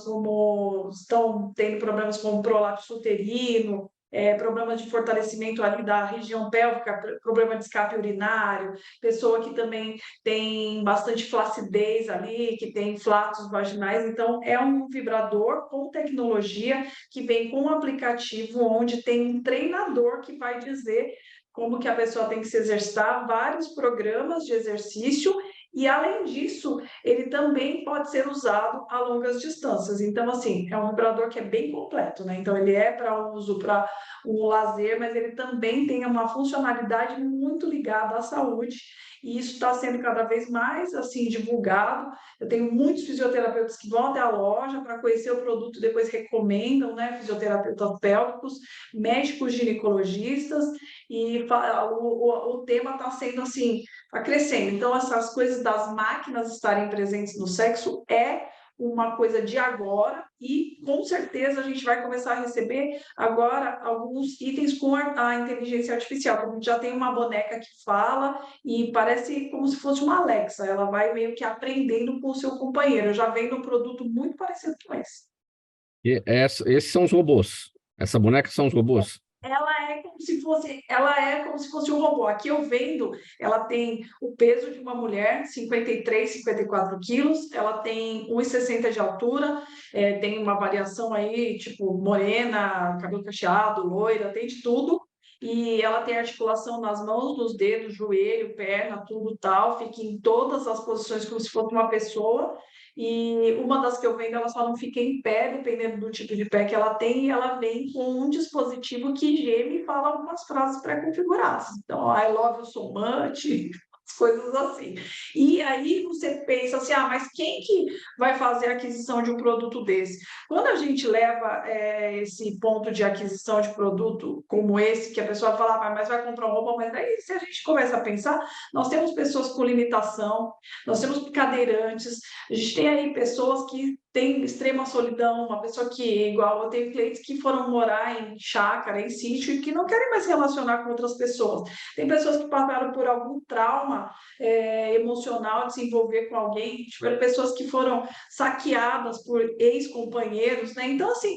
estão tendo problemas como prolapso uterino, problemas de fortalecimento ali da região pélvica, problema de escape urinário, pessoa que também tem bastante flacidez ali, que tem flatos vaginais. Então, é um vibrador com tecnologia que vem com um aplicativo onde tem um treinador que vai dizer como que a pessoa tem que se exercitar, vários programas de exercício, e, além disso, ele também pode ser usado a longas distâncias. Então, assim, é um vibrador que é bem completo, né? Então, ele é para uso para um lazer, mas ele também tem uma funcionalidade muito ligada à saúde, e isso está sendo cada vez mais, assim, divulgado. Eu tenho muitos fisioterapeutas que vão até a loja para conhecer o produto e depois recomendam, né? Fisioterapeutas pélvicos, médicos ginecologistas, e o tema está sendo, assim, está crescendo. Então, essas coisas das máquinas estarem presentes no sexo é uma coisa de agora, e com certeza a gente vai começar a receber agora alguns itens com a inteligência artificial. A gente já tem uma boneca que fala e parece como se fosse uma Alexa, ela vai meio que aprendendo com o seu companheiro. Eu já venho um produto muito parecido com esse. E esses são os robôs. Essa boneca são os robôs. Ela é como se fosse um robô. Aqui eu vendo, ela tem o peso de uma mulher, 53, 54 quilos, ela tem 1,60 de altura, tem uma variação aí, tipo morena, cabelo cacheado, loira, tem de tudo. e ela tem articulação nas mãos, nos dedos, joelho, perna, tudo tal, fica em todas as posições como se fosse uma pessoa. E uma das que eu vendo, ela só não fica em pé, dependendo do tipo de pé que ela tem, e ela vem com um dispositivo que geme e fala algumas frases pré-configuradas. Então, I love you so much, as coisas assim. E aí você pensa assim, mas quem que vai fazer a aquisição de um produto desse? Quando a gente leva esse ponto de aquisição de produto como esse, que a pessoa fala, mas vai comprar roupa, mas aí se a gente começa a pensar, nós temos pessoas com limitação, nós temos cadeirantes, a gente tem aí pessoas que têm extrema solidão, uma pessoa que, igual eu tenho clientes que foram morar em chácara, em sítio, e que não querem mais se relacionar com outras pessoas. Tem pessoas que passaram por algum trauma emocional de se envolver com alguém, tiveram pessoas que foram saqueadas por ex-companheiros, né? Então, assim,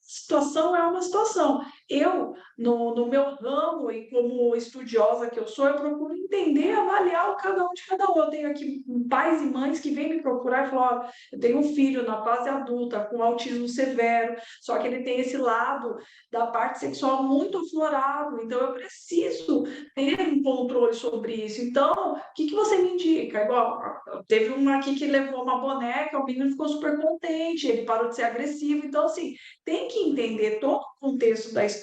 situação é uma situação. Eu, no meu ramo e como estudiosa que eu sou, eu procuro entender, avaliar o cada um de cada um. Eu tenho aqui pais e mães que vêm me procurar e falam, eu tenho um filho na fase adulta com autismo severo, só que ele tem esse lado da parte sexual muito aflorado, então eu preciso ter um controle sobre isso. Então, o que você me indica? Igual, teve uma aqui que levou uma boneca, o menino ficou super contente, ele parou de ser agressivo. Então, assim, tem que entender todo o contexto da história,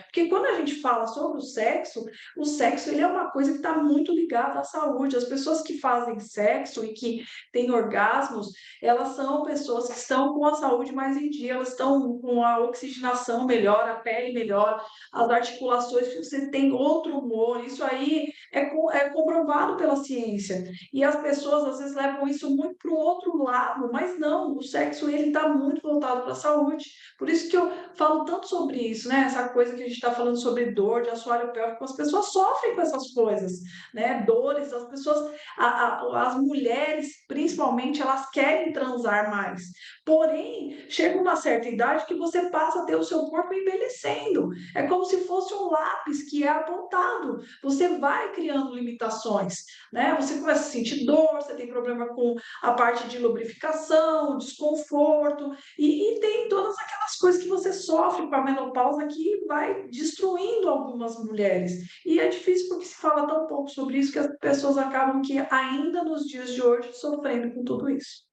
porque quando a gente fala sobre o sexo ele é uma coisa que está muito ligada à saúde. As pessoas que fazem sexo e que têm orgasmos, elas são pessoas que estão com a saúde mais em dia, elas estão com a oxigenação melhor, a pele melhor, as articulações, você tem outro humor, isso aí é comprovado pela ciência. E as pessoas às vezes levam isso muito para o outro lado, mas não, o sexo ele está muito voltado para a saúde. Por isso que eu falo tanto sobre isso, né? Essa coisa que a gente está falando sobre dor de assoalho pélvico, as pessoas sofrem com essas coisas, né? Dores, as pessoas, as mulheres, principalmente, elas querem transar mais. Porém, chega uma certa idade que você passa a ter o seu corpo envelhecendo. É como se fosse um lápis que é apontado. Você vai criando limitações, né? Você começa a sentir dor, você tem problema com a parte de lubrificação, desconforto, e tem todas aquelas coisas que você sofre com a menopausa que vai destruindo algumas mulheres. E é difícil porque se fala tão pouco sobre isso que as pessoas acabam que ainda nos dias de hoje sofrendo com tudo isso.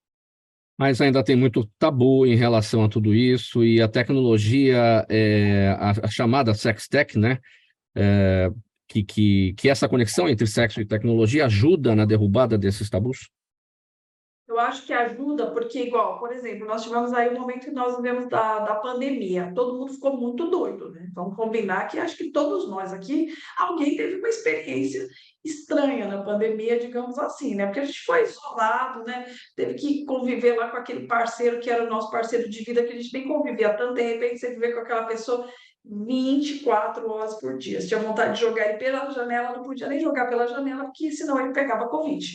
Mas ainda tem muito tabu em relação a tudo isso, e a tecnologia, a chamada Sextech, né? Que essa conexão entre sexo e tecnologia ajuda na derrubada desses tabus? Eu acho que ajuda, porque, igual, por exemplo, nós tivemos aí o momento que nós vivemos da pandemia, todo mundo ficou muito doido, né? Vamos combinar que acho que todos nós aqui, alguém teve uma experiência estranha na pandemia, digamos assim, né? Porque a gente foi isolado, né? Teve que conviver lá com aquele parceiro que era o nosso parceiro de vida, que a gente nem convivia tanto, de repente você viver com aquela pessoa 24 horas por dia. Você tinha vontade de jogar ele pela janela, não podia nem jogar pela janela, porque senão ele pegava Covid.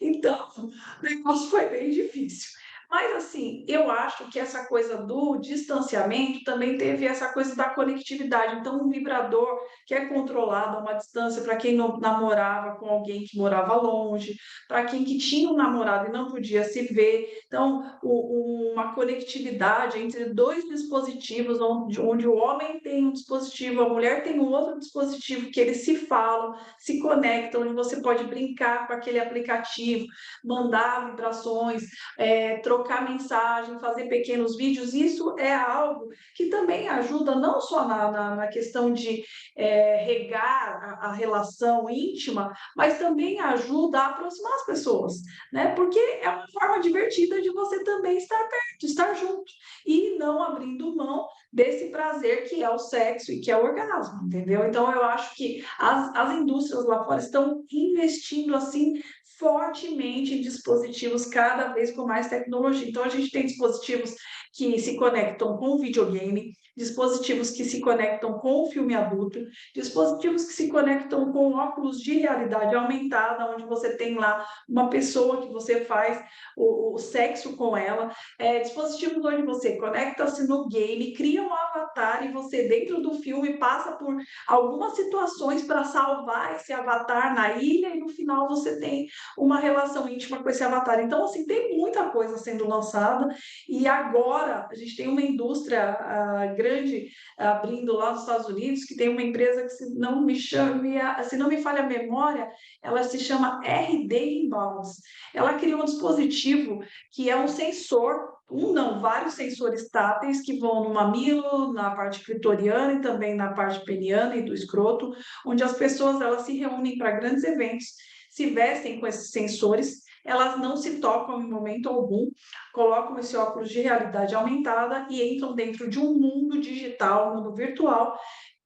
Então, o negócio foi bem difícil. Mas, assim, eu acho que essa coisa do distanciamento também teve essa coisa da conectividade. Então, um vibrador que é controlado a uma distância para quem não namorava com alguém que morava longe, para quem que tinha um namorado e não podia se ver. Então, uma conectividade entre dois dispositivos, onde o homem tem um dispositivo, a mulher tem um outro dispositivo, que eles se falam, se conectam, onde você pode brincar com aquele aplicativo, mandar vibrações, trocar mensagem, fazer pequenos vídeos. Isso é algo que também ajuda não só na questão de regar a relação íntima, mas também ajuda a aproximar as pessoas, né? Porque é uma forma divertida de você também estar perto, estar junto, e não abrindo mão desse prazer que é o sexo e que é o orgasmo, entendeu? Então, eu acho que as indústrias lá fora estão investindo, assim, fortemente em dispositivos cada vez com mais tecnologia. Então, a gente tem dispositivos que se conectam com o videogame, dispositivos que se conectam com o filme adulto, dispositivos que se conectam com óculos de realidade aumentada, onde você tem lá uma pessoa que você faz o sexo com ela, dispositivos onde você conecta-se no game, cria um avatar e você, dentro do filme, passa por algumas situações para salvar esse avatar na ilha e no final você tem uma relação íntima com esse avatar. Então, assim, tem muita coisa sendo lançada e agora a gente tem uma indústria grande abrindo lá nos Estados Unidos, que tem uma empresa que, se não me falha a memória, ela se chama RD Inbounds. Ela criou um dispositivo que é um sensor, vários sensores táteis que vão no mamilo, na parte clitoriana e também na parte peniana e do escroto, onde as pessoas elas se reúnem para grandes eventos, se vestem com esses sensores, elas não se tocam em momento algum, colocam esse óculos de realidade aumentada e entram dentro de um mundo digital, um mundo virtual,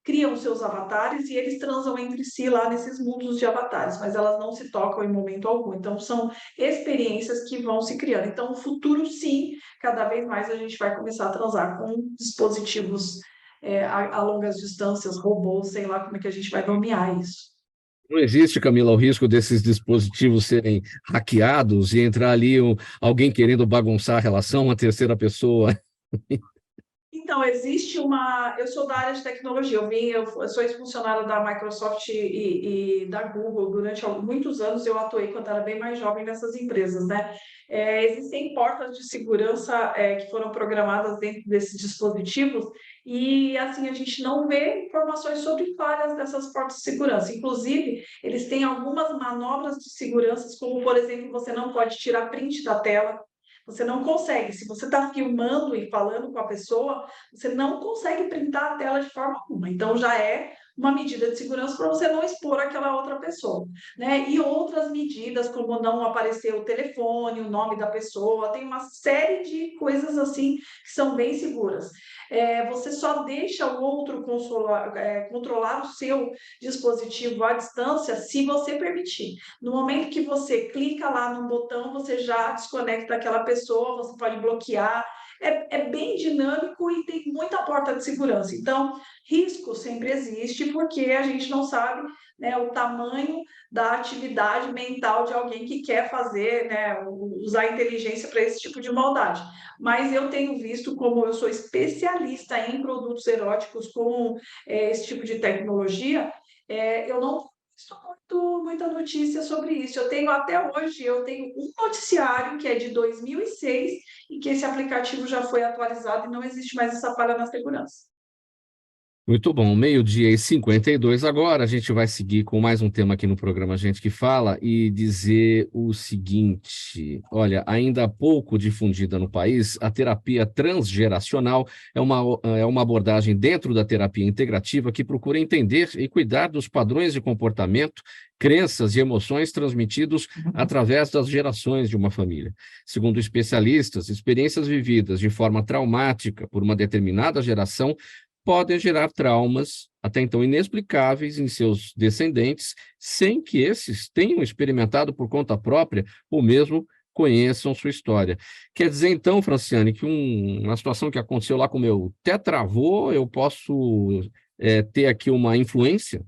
criam seus avatares e eles transam entre si lá nesses mundos de avatares, mas elas não se tocam em momento algum. Então, são experiências que vão se criando. Então, no futuro, sim, cada vez mais a gente vai começar a transar com dispositivos a longas distâncias, robôs, sei lá como é que a gente vai nomear isso. Não existe, Camila, o risco desses dispositivos serem hackeados e entrar ali alguém querendo bagunçar a relação, uma terceira pessoa? Então, existe uma... Eu sou da área de tecnologia, eu sou ex-funcionária da Microsoft e da Google. Durante muitos anos eu atuei, quando era bem mais jovem, nessas empresas, né? Existem portas de segurança que foram programadas dentro desses dispositivos e, assim, a gente não vê informações sobre várias dessas portas de segurança. Inclusive, eles têm algumas manobras de segurança, como, por exemplo, você não pode tirar print da tela. Você não consegue. Se você está filmando e falando com a pessoa, você não consegue printar a tela de forma alguma. Então, já é uma medida de segurança para você não expor aquela outra pessoa, né? E outras medidas, como não aparecer o telefone, o nome da pessoa, tem uma série de coisas assim que são bem seguras. Você só deixa o outro controlar o seu dispositivo à distância se você permitir. No momento que você clica lá no botão, você já desconecta aquela pessoa, você pode bloquear. É bem dinâmico e tem muita porta de segurança. Então, risco sempre existe, porque a gente não sabe, né, o tamanho da atividade mental de alguém que quer fazer, né, usar a inteligência para esse tipo de maldade. Mas eu tenho visto, como eu sou especialista em produtos eróticos com esse tipo de tecnologia, eu não visto muita notícia sobre isso. Até hoje, um noticiário que é de 2006 e que esse aplicativo já foi atualizado e não existe mais essa falha na segurança. Muito bom, 12h52 agora, a gente vai seguir com mais um tema aqui no programa Gente que Fala e dizer o seguinte, olha, ainda há pouco difundida no país, a terapia transgeracional é uma abordagem dentro da terapia integrativa que procura entender e cuidar dos padrões de comportamento, crenças e emoções transmitidos através das gerações de uma família. Segundo especialistas, experiências vividas de forma traumática por uma determinada geração podem gerar traumas até então inexplicáveis em seus descendentes, sem que esses tenham experimentado por conta própria ou mesmo conheçam sua história. Quer dizer, então, Franciane, que uma situação que aconteceu lá com o meu tetravô, eu posso ter aqui uma influência?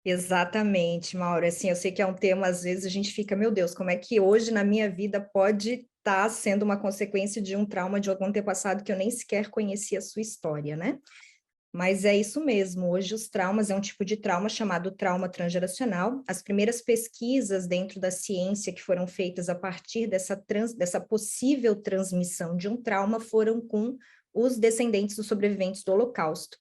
Exatamente, Mauro. Assim, eu sei que é um tema, às vezes a gente fica, meu Deus, como é que hoje na minha vida pode estar sendo uma consequência de um trauma de algum antepassado que eu nem sequer conhecia a sua história, né? Mas é isso mesmo, hoje os traumas é um tipo de trauma chamado trauma transgeracional. As primeiras pesquisas dentro da ciência que foram feitas a partir dessa possível transmissão de um trauma foram com os descendentes dos sobreviventes do Holocausto.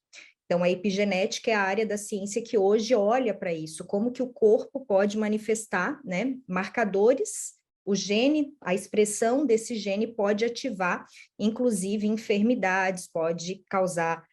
Então, a epigenética é a área da ciência que hoje olha para isso, como que o corpo pode manifestar, né, marcadores, o gene, a expressão desse gene pode ativar, inclusive, enfermidades, pode causar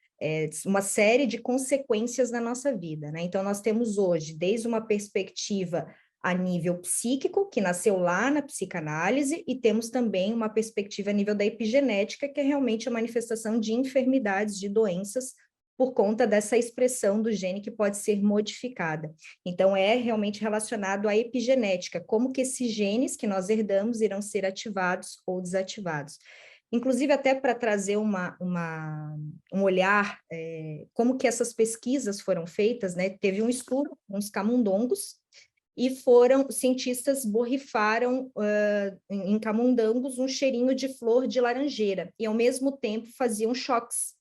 uma série de consequências na nossa vida, né? Então, nós temos hoje, desde uma perspectiva a nível psíquico, que nasceu lá na psicanálise, e temos também uma perspectiva a nível da epigenética, que é realmente a manifestação de enfermidades, de doenças, por conta dessa expressão do gene que pode ser modificada. Então, é realmente relacionado à epigenética, como que esses genes que nós herdamos irão ser ativados ou desativados. Inclusive, até para trazer um olhar, como que essas pesquisas foram feitas, né? Teve um estudo com os camundongos, e cientistas borrifaram em camundongos um cheirinho de flor de laranjeira, e ao mesmo tempo faziam choques.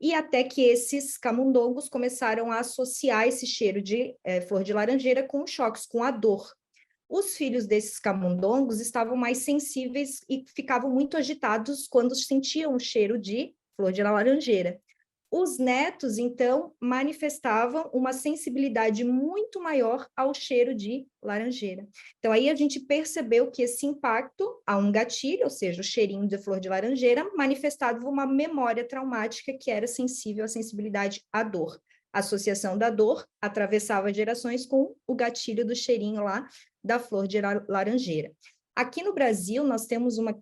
E até que esses camundongos começaram a associar esse cheiro de flor de laranjeira com choques, com a dor. Os filhos desses camundongos estavam mais sensíveis e ficavam muito agitados quando sentiam o cheiro de flor de laranjeira. Os netos, então, manifestavam uma sensibilidade muito maior ao cheiro de laranjeira. Então, aí a gente percebeu que esse impacto a um gatilho, ou seja, o cheirinho de flor de laranjeira, manifestava uma memória traumática que era sensível à sensibilidade à dor. A associação da dor atravessava gerações com o gatilho do cheirinho lá da flor de laranjeira. Aqui no Brasil, nós temos uma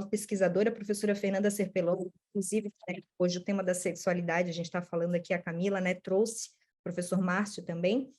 pesquisadora, a professora Fernanda Serpelon, inclusive, né, hoje o tema da sexualidade, a gente está falando aqui, a Camila, né, trouxe, o professor Márcio também,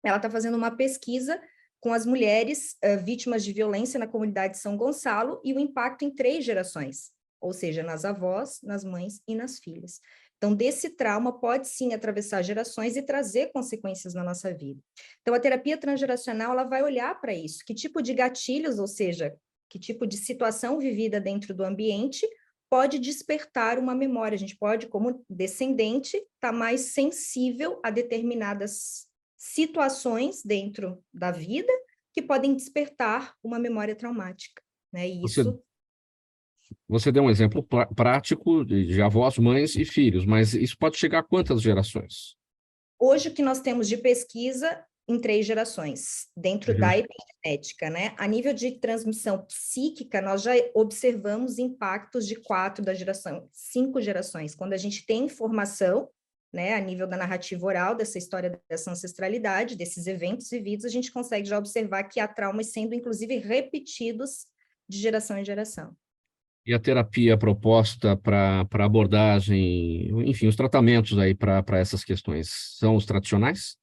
ela está fazendo uma pesquisa com as mulheres vítimas de violência na comunidade de São Gonçalo e o impacto em 3 gerações, ou seja, nas avós, nas mães e nas filhas. Então, desse trauma pode sim atravessar gerações e trazer consequências na nossa vida. Então, a terapia transgeracional, ela vai olhar para isso, que tipo de gatilhos, ou seja, que tipo de situação vivida dentro do ambiente pode despertar uma memória. A gente pode, como descendente, estar mais sensível a determinadas situações dentro da vida que podem despertar uma memória traumática, né? E isso... Você deu um exemplo prático de avós, mães e filhos, mas isso pode chegar a quantas gerações? Hoje, o que nós temos de pesquisa em 3 gerações, dentro da epigenética, né? A nível de transmissão psíquica, nós já observamos impactos de 4 da geração, 5 gerações. Quando a gente tem informação, né, a nível da narrativa oral, dessa história dessa ancestralidade, desses eventos vividos, a gente consegue já observar que há traumas sendo, inclusive, repetidos de geração em geração. E a terapia proposta para abordagem, enfim, os tratamentos aí para essas questões, são os tradicionais?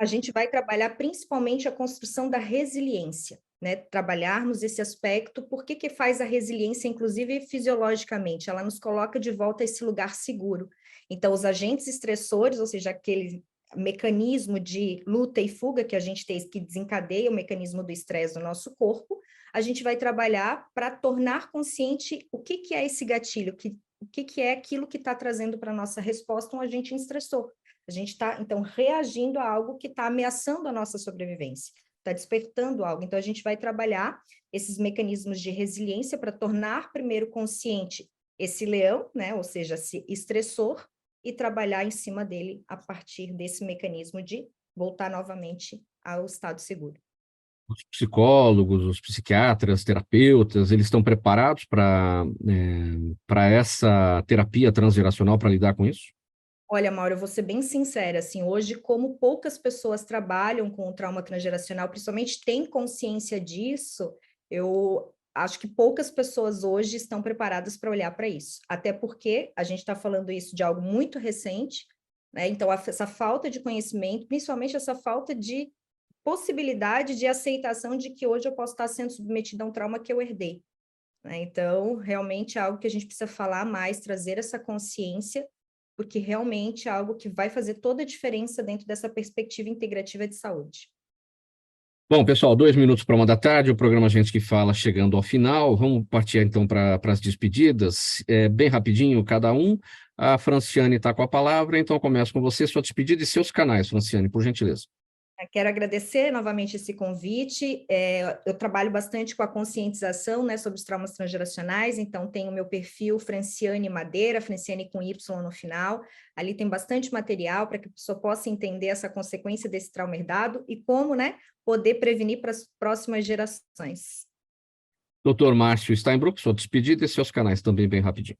A gente vai trabalhar principalmente a construção da resiliência, né? Trabalharmos esse aspecto, por que faz a resiliência, inclusive fisiologicamente? Ela nos coloca de volta a esse lugar seguro. Então, os agentes estressores, ou seja, aquele mecanismo de luta e fuga que a gente tem, que desencadeia o mecanismo do estresse no nosso corpo, a gente vai trabalhar para tornar consciente o que é esse gatilho, o que é aquilo que está trazendo para a nossa resposta um agente estressor. A gente está, então, reagindo a algo que está ameaçando a nossa sobrevivência, está despertando algo. Então, a gente vai trabalhar esses mecanismos de resiliência para tornar primeiro consciente esse leão, né, ou seja, esse estressor, e trabalhar em cima dele a partir desse mecanismo de voltar novamente ao estado seguro. Os psicólogos, os psiquiatras, terapeutas, eles estão preparados para essa terapia transgeracional para lidar com isso? Olha, Mauro, eu vou ser bem sincera, assim, hoje, como poucas pessoas trabalham com o trauma transgeracional, principalmente têm consciência disso, eu acho que poucas pessoas hoje estão preparadas para olhar para isso, até porque a gente está falando isso de algo muito recente, né? Então, essa falta de conhecimento, principalmente essa falta de possibilidade de aceitação de que hoje eu posso estar sendo submetida a um trauma que eu herdei, né? Então, realmente é algo que a gente precisa falar mais, trazer essa consciência, porque realmente é algo que vai fazer toda a diferença dentro dessa perspectiva integrativa de saúde. Bom, pessoal, 2 minutos para 1 da tarde, o programa Gente que Fala chegando ao final. Vamos partir então para as despedidas, bem rapidinho cada um. A Franciane está com a palavra, então começo com você, sua despedida e seus canais, Franciane, por gentileza. Quero agradecer novamente esse convite. Eu trabalho bastante com a conscientização, né, sobre os traumas transgeracionais, então tenho o meu perfil Franciane Madeira, Franciane com Y no final. Ali tem bastante material para que a pessoa possa entender essa consequência desse trauma herdado e como, né, poder prevenir para as próximas gerações. Dr. Márcio Steinbruch, sua despedida e seus canais também bem rapidinho.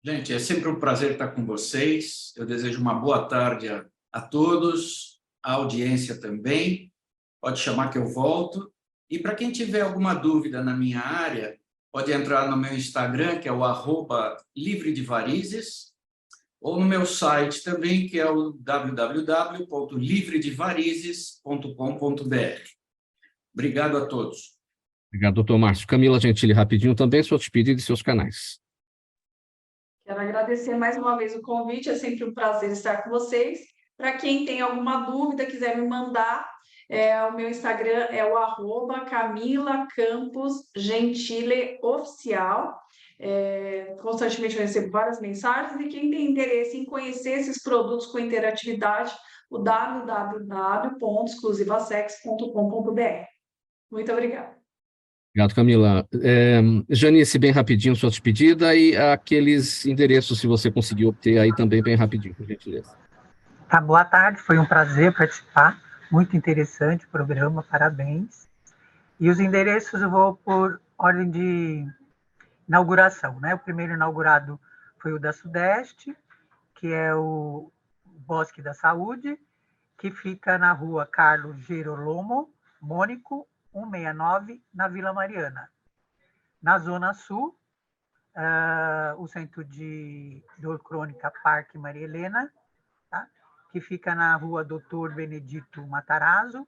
Gente, é sempre um prazer estar com vocês. Eu desejo uma boa tarde a todos. A audiência também, pode chamar que eu volto. E para quem tiver alguma dúvida na minha área, pode entrar no meu Instagram, que é o @livredevarizes, ou no meu site também, que é o www.livredevarizes.com.br. Obrigado a todos. Obrigado, doutor Márcio. Camila Gentili, rapidinho também, sua despedida e seus canais. Quero agradecer mais uma vez o convite, é sempre um prazer estar com vocês. Para quem tem alguma dúvida, quiser me mandar, o meu Instagram é o @CamilaCamposGentileOficial. Constantemente eu recebo várias mensagens, e quem tem interesse em conhecer esses produtos com interatividade, o www.exclusivasex.com.br. Muito obrigada. Obrigado, Camila. Janice, bem rapidinho, sua despedida e aqueles endereços, se você conseguiu obter aí também bem rapidinho, por gentileza. Tá, boa tarde, foi um prazer participar, muito interessante o programa, parabéns. E os endereços eu vou por ordem de inauguração, né? O primeiro inaugurado foi o da Sudeste, que é o Bosque da Saúde, que fica na rua Carlos Gerolamo Mônico, 169, na Vila Mariana. Na Zona Sul, o Centro de Dor Crônica Parque Maria Helena, tá? Que fica na rua Doutor Benedito Matarazzo,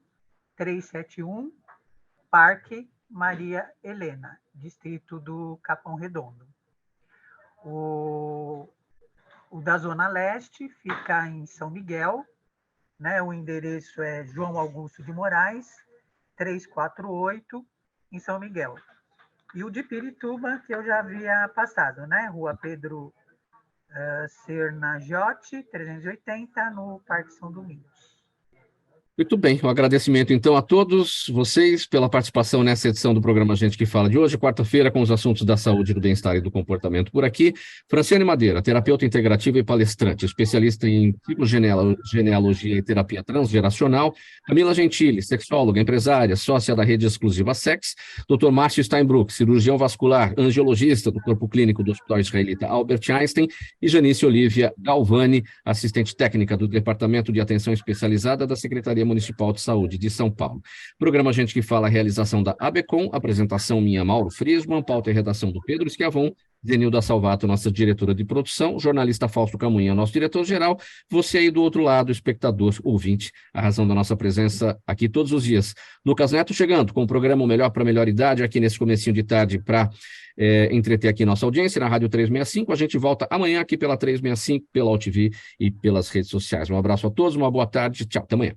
371, Parque Maria Helena, distrito do Capão Redondo. O da Zona Leste fica em São Miguel, né? O endereço é João Augusto de Moraes, 348, em São Miguel. E o de Pirituba, que eu já havia passado, né? Rua Pedro Cernagiotti, 380, no Parque São Domingos. Muito bem, um agradecimento então a todos vocês pela participação nessa edição do programa Gente que Fala de hoje, quarta-feira, com os assuntos da saúde, do bem-estar e do comportamento por aqui. Franciane Madeira, terapeuta integrativa e palestrante, especialista em genealogia e terapia transgeracional. Camila Gentili, sexóloga, empresária, sócia da rede exclusiva Sex. Dr. Márcio Steinbruck, cirurgião vascular, angiologista do corpo clínico do Hospital Israelita Albert Einstein. E Janice Olívia Galvani, assistente técnica do Departamento de Atenção Especializada da Secretaria Municipal de Saúde de São Paulo. Programa Gente que Fala, realização da ABECOM, apresentação minha, Mauro Friesman, pauta e redação do Pedro Schiavon, Zenilda Salvato, nossa diretora de produção, jornalista Fausto Camunha, nosso diretor-geral, você aí do outro lado, espectador, ouvinte, a razão da nossa presença aqui todos os dias. Lucas Neto chegando com o programa Melhor para Melhor Idade, aqui nesse comecinho de tarde, para entreter aqui nossa audiência na Rádio 365. A gente volta amanhã aqui pela 365, pela UTV e pelas redes sociais. Um abraço a todos, uma boa tarde, tchau, até amanhã.